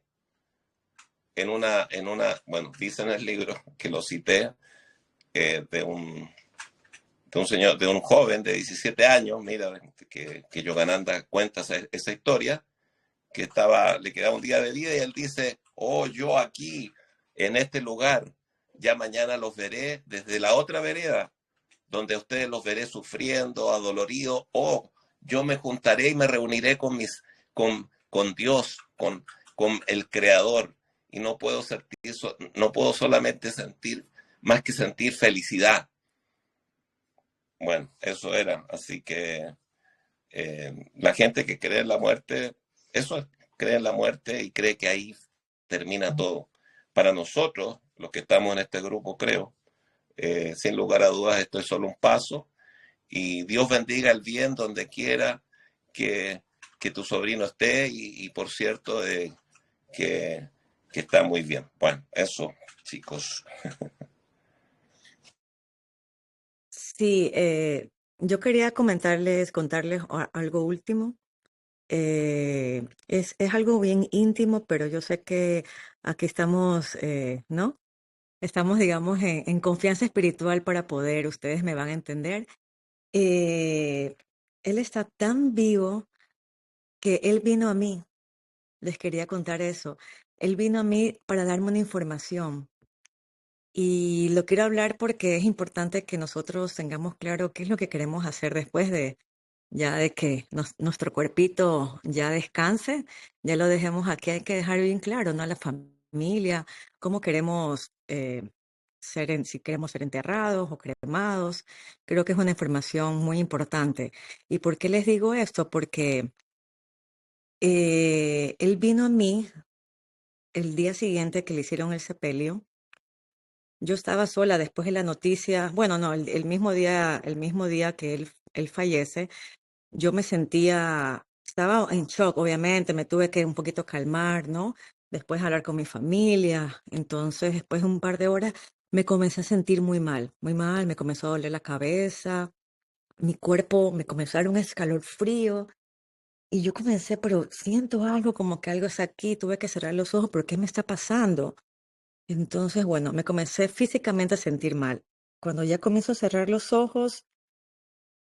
bueno, dice en el libro que lo cité, de un señor, de un joven de 17 años, mira, que Yogananda cuenta esa historia, que le quedaba un día de vida y él dice, oh, yo aquí, en este lugar, ya mañana los veré desde la otra vereda, donde ustedes los veré sufriendo, adoloridos, o yo me juntaré y me reuniré con Dios, con el Creador, y no puedo no puedo solamente sentir, más que sentir felicidad. Bueno, eso era, así que la gente que cree en la muerte, eso es, cree en la muerte y cree que ahí termina todo. Para nosotros, los que estamos en este grupo, creo, sin lugar a dudas, esto es solo un paso y Dios bendiga el bien donde quiera que, que tu sobrino esté y por cierto, que, que está muy bien. Bueno, eso, chicos. Sí, yo quería contarles algo último. Es algo bien íntimo, pero yo sé que aquí estamos, ¿no? Estamos, digamos, en confianza espiritual para poder, ustedes me van a entender. Eh, Él está tan vivo que él vino a mí, les quería contar eso. Él vino a mí para darme una información. Y lo quiero hablar porque es importante que nosotros tengamos claro qué es lo que queremos hacer después de ya de que nuestro cuerpito ya descanse, ya lo dejemos aquí. Hay que dejar bien claro, ¿no? A la familia, cómo queremos si queremos ser enterrados o cremados. Creo que es una información muy importante. ¿Y por qué les digo esto? Porque él vino a mí el día siguiente que le hicieron el sepelio. Yo estaba sola después de la noticia, bueno, no, el mismo día que él fallece, yo me sentía, estaba en shock, obviamente, me tuve que un poquito calmar, ¿no? Después hablar con mi familia, entonces después de un par de horas me comencé a sentir muy mal, me comenzó a doler la cabeza, mi cuerpo me comenzó a dar un escalofrío y yo comencé, pero siento algo como que algo es aquí, tuve que cerrar los ojos, ¿pero qué me está pasando? Entonces, bueno, me comencé físicamente a sentir mal. Cuando ya comienzo a cerrar los ojos,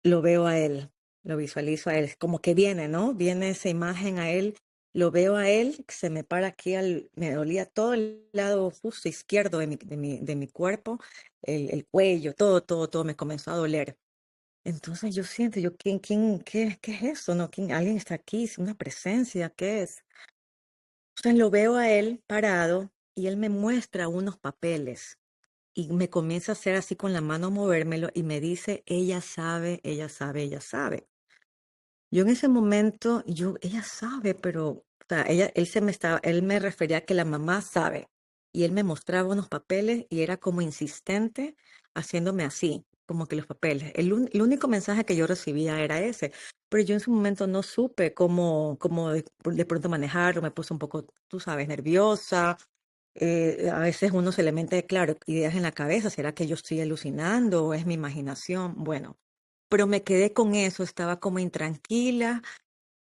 lo veo a él, lo visualizo a él, como que viene, ¿no? Viene esa imagen a él, lo veo a él, se me para aquí, me dolía todo el lado justo izquierdo de mi cuerpo, el cuello, todo me comenzó a doler. Entonces yo siento, qué es eso? ¿No? ¿Alguien está aquí? ¿Es una presencia? ¿Qué es? Entonces lo veo a él parado y él me muestra unos papeles. Y me comienza a hacer así con la mano, movérmelo y me dice, ella sabe, ella sabe, ella sabe. Yo en ese momento, ella sabe, pero, o sea, él me refería a que la mamá sabe. Y él me mostraba unos papeles y era como insistente haciéndome así, como que los papeles. El único mensaje que yo recibía era ese. Pero yo en ese momento no supe cómo de pronto manejarlo, me puse un poco, tú sabes, nerviosa. A veces uno se le mete, claro, ideas en la cabeza. ¿Será que yo estoy alucinando o es mi imaginación? Bueno, pero me quedé con eso, estaba como intranquila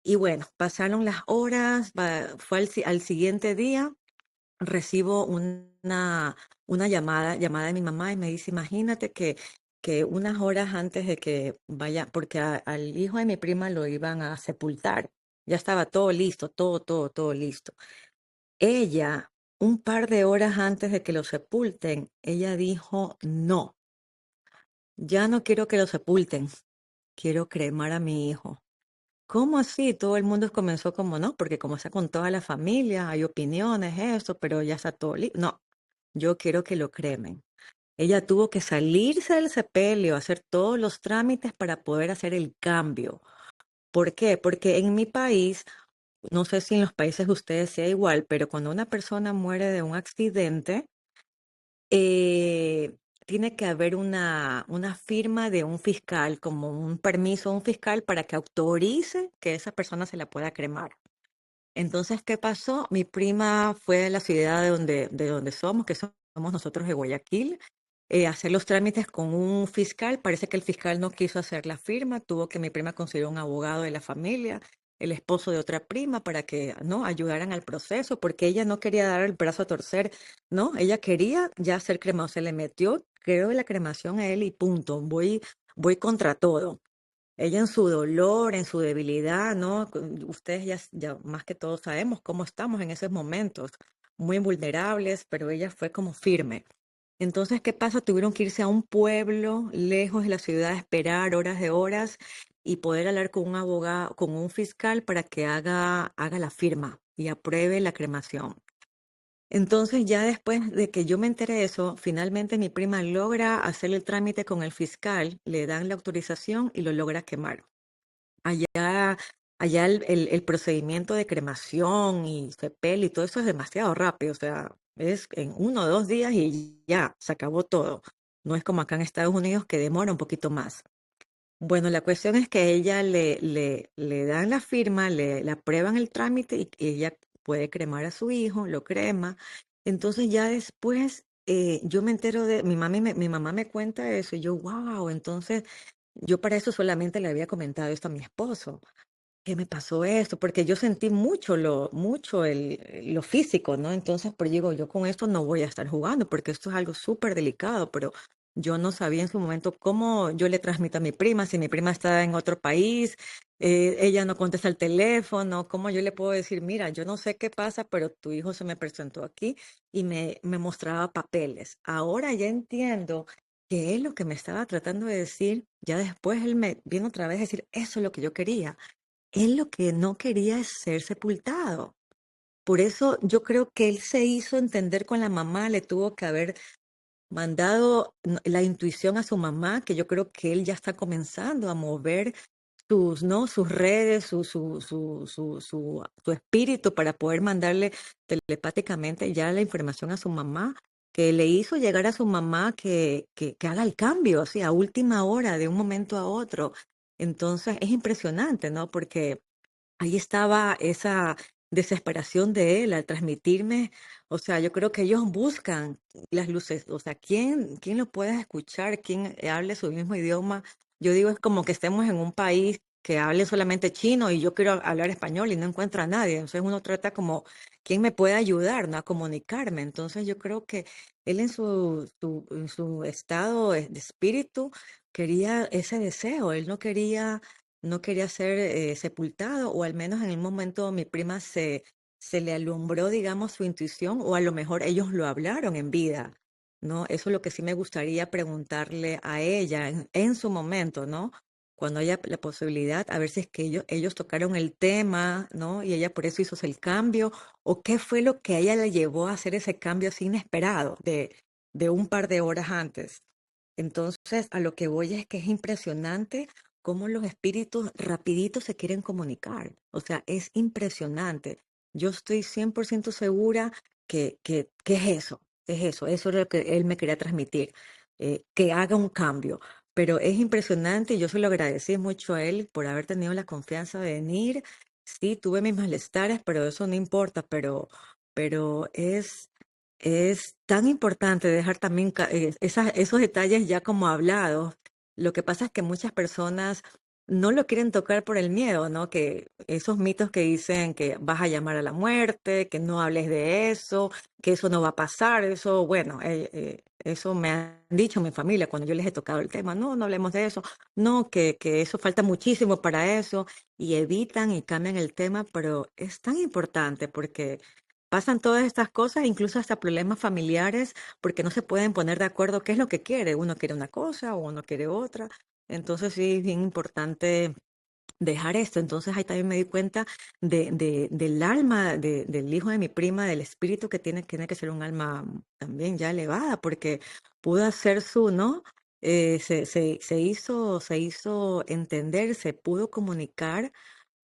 y bueno, pasaron las horas, fue al siguiente día, recibo una llamada de mi mamá y me dice, imagínate que unas horas antes de que vaya, porque al hijo de mi prima lo iban a sepultar, ya estaba todo listo, todo listo. Ella, un par de horas antes de que lo sepulten, ella dijo, no, ya no quiero que lo sepulten, quiero cremar a mi hijo. ¿Cómo así? Todo el mundo comenzó como no, porque como está con toda la familia, hay opiniones, eso, pero ya está todo listo. No, yo quiero que lo cremen. Ella tuvo que salirse del sepelio, hacer todos los trámites para poder hacer el cambio. ¿Por qué? Porque en mi país, no sé si en los países de ustedes sea igual, pero cuando una persona muere de un accidente, tiene que haber una firma de un fiscal, como un permiso de un fiscal para que autorice que esa persona se la pueda cremar. Entonces, ¿qué pasó? Mi prima fue a la ciudad de donde somos, que somos nosotros de Guayaquil, a hacer los trámites con un fiscal. Parece que el fiscal no quiso hacer la firma, tuvo que mi prima conseguir un abogado de la familia, el esposo de otra prima, para que no ayudaran al proceso, porque ella no quería dar el brazo a torcer, ¿no? Ella quería ya ser cremado, se le metió, creo, la cremación a él y punto, voy contra todo. ella en su dolor, en su debilidad, ¿no? Ustedes ya más que todos sabemos cómo estamos en esos momentos, muy vulnerables, pero ella fue como firme. Entonces, ¿qué pasa? Tuvieron que irse a un pueblo lejos de la ciudad, esperar horas de horas y poder hablar con un abogado, con un fiscal para que haga la firma y apruebe la cremación. Entonces, ya después de que yo me enteré de eso, finalmente mi prima logra hacer el trámite con el fiscal, le dan la autorización y lo logra quemar. Allá, allá el procedimiento de cremación y sepel y todo eso es demasiado rápido, o sea, es en 1 o 2 días y ya, se acabó todo. No es como acá en Estados Unidos que demora un poquito más. Bueno, la cuestión es que a ella le dan la firma, le aprueban el trámite y ella puede cremar a su hijo, lo crema. Entonces ya después yo me entero mi mamá me cuenta eso y yo, wow, entonces yo para eso solamente le había comentado esto a mi esposo. ¿Qué me pasó esto? Porque yo sentí lo físico, ¿no? Entonces, pero digo, yo con esto no voy a estar jugando porque esto es algo súper delicado, pero yo no sabía en su momento cómo yo le transmito a mi prima, si mi prima está en otro país, ella no contesta el teléfono, cómo yo le puedo decir, mira, yo no sé qué pasa, pero tu hijo se me presentó aquí y me mostraba papeles. Ahora ya entiendo que él lo que me estaba tratando de decir, ya después él me vino otra vez a decir, eso es lo que yo quería. Él lo que no quería es ser sepultado. Por eso yo creo que él se hizo entender con la mamá, le tuvo que haber mandado la intuición a su mamá, que yo creo que él ya está comenzando a mover sus, ¿no? Sus redes, su espíritu para poder mandarle telepáticamente ya la información a su mamá, que le hizo llegar a su mamá que haga el cambio, así, a última hora, de un momento a otro. Entonces es impresionante, ¿no? Porque ahí estaba esa desesperación de él al transmitirme, o sea, yo creo que ellos buscan las luces, o sea, ¿quién lo puede escuchar? ¿Quién hable su mismo idioma? Yo digo, es como que estemos en un país que hable solamente chino y yo quiero hablar español y no encuentro a nadie. Entonces uno trata como, ¿quién me puede ayudar, no? A comunicarme. Entonces yo creo que él en su estado de espíritu quería ese deseo, él no quería ser sepultado, o al menos en el momento mi prima se le alumbró, digamos, su intuición, o a lo mejor ellos lo hablaron en vida, ¿no? Eso es lo que sí me gustaría preguntarle a ella en su momento, ¿no? Cuando haya la posibilidad, a ver si es que ellos tocaron el tema, ¿no? Y ella por eso hizo el cambio, o qué fue lo que a ella le llevó a hacer ese cambio así inesperado de un par de horas antes. Entonces, a lo que voy es que es impresionante cómo los espíritus rapidito se quieren comunicar. O sea, es impresionante. Yo estoy 100% segura que eso es lo que él me quería transmitir, que haga un cambio. Pero es impresionante y yo se lo agradecí mucho a él por haber tenido la confianza de venir. Sí, tuve mis malestares, pero eso no importa, pero es tan importante dejar también esos detalles ya como hablados. Lo que pasa es que muchas personas no lo quieren tocar por el miedo, ¿no? Que esos mitos que dicen que vas a llamar a la muerte, que no hables de eso, que eso no va a pasar, eso, bueno, eso me han dicho mi familia cuando yo les he tocado el tema, no hablemos de eso, no, que eso falta muchísimo para eso, y evitan y cambian el tema, pero es tan importante porque pasan todas estas cosas, incluso hasta problemas familiares, porque no se pueden poner de acuerdo qué es lo que quiere. Uno quiere una cosa o uno quiere otra. Entonces sí es bien importante dejar esto. Entonces ahí también me di cuenta del alma del hijo de mi prima, del espíritu que tiene que ser un alma también ya elevada, porque pudo hacer ¿no? Se hizo entender, se pudo comunicar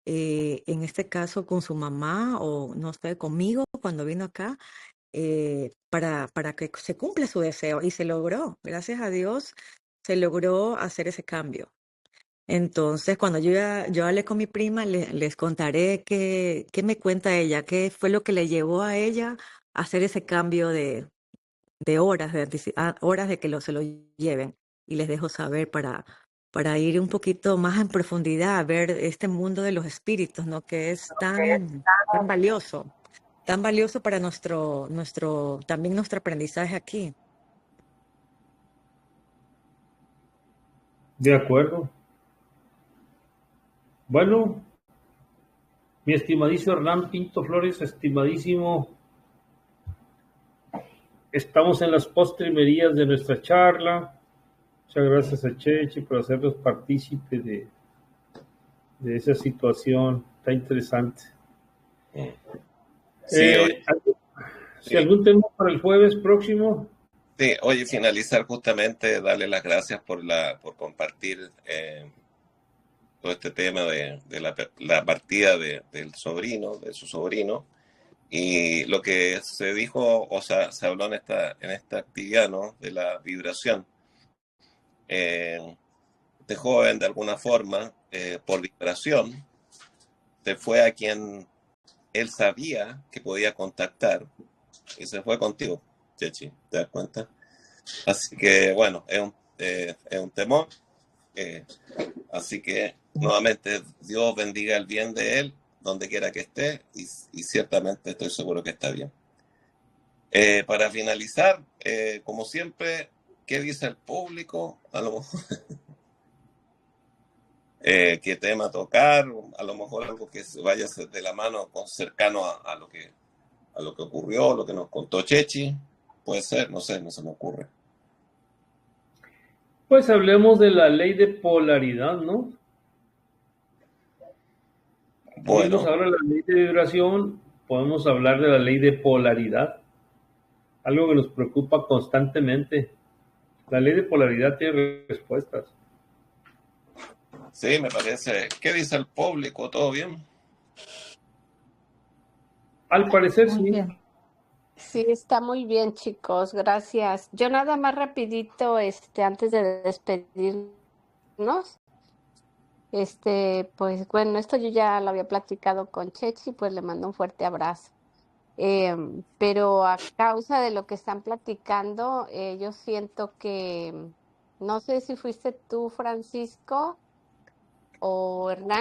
en este caso con su mamá o no sé, conmigo cuando vino acá, para que se cumpla su deseo y se logró, gracias a Dios, se logró hacer ese cambio. Entonces, cuando yo hablé con mi prima, les contaré qué me cuenta ella, qué fue lo que le llevó a ella a hacer ese cambio de horas, horas de que se lo lleven. Y les dejo saber para ir un poquito más en profundidad, a ver este mundo de los espíritus, ¿no? Que es tan valioso para también nuestro aprendizaje aquí. De acuerdo. Bueno, mi estimadísimo Hernán Pinto Flores, estimadísimo, estamos en las postrimerías de nuestra charla. Muchas gracias a Chechi por hacernos partícipes de esa situación tan interesante. Sí, hoy, Si sí, algún tema para el jueves próximo, sí, oye, finalizar justamente, darle las gracias por compartir todo este tema de la partida del sobrino, de su sobrino, y lo que se dijo, o sea, se habló en esta actividad, ¿no? De la vibración. Este joven, de alguna forma, por vibración, se fue a quien él sabía que podía contactar y se fue contigo, Chechi, ¿te das cuenta? Así que, bueno, es un temor. eh, Así que, nuevamente, Dios bendiga el bien de él, donde quiera que esté, y ciertamente estoy seguro que está bien. Para finalizar, como siempre, ¿qué dice el público? A lo mejor, qué tema tocar, a lo mejor algo que vaya de la mano cercano a lo que ocurrió, lo que nos contó Chechi, puede ser, no sé, no se me ocurre. pues hablemos de la ley de polaridad, ¿no? Vimos Bueno, ahora la ley de vibración, podemos hablar de la ley de polaridad, algo que nos preocupa constantemente. La ley de polaridad tiene respuestas. sí, me parece. ¿Qué dice el público? ¿Todo bien? Al parecer Muy sí. bien. Sí, está muy bien, chicos, gracias. Yo nada más rapidito, antes de despedirnos, pues bueno, esto yo ya lo había platicado con Chechi, pues le mando un fuerte abrazo. Pero a causa de lo que están platicando, yo siento que, no sé si fuiste tú, Francisco, o Hernán,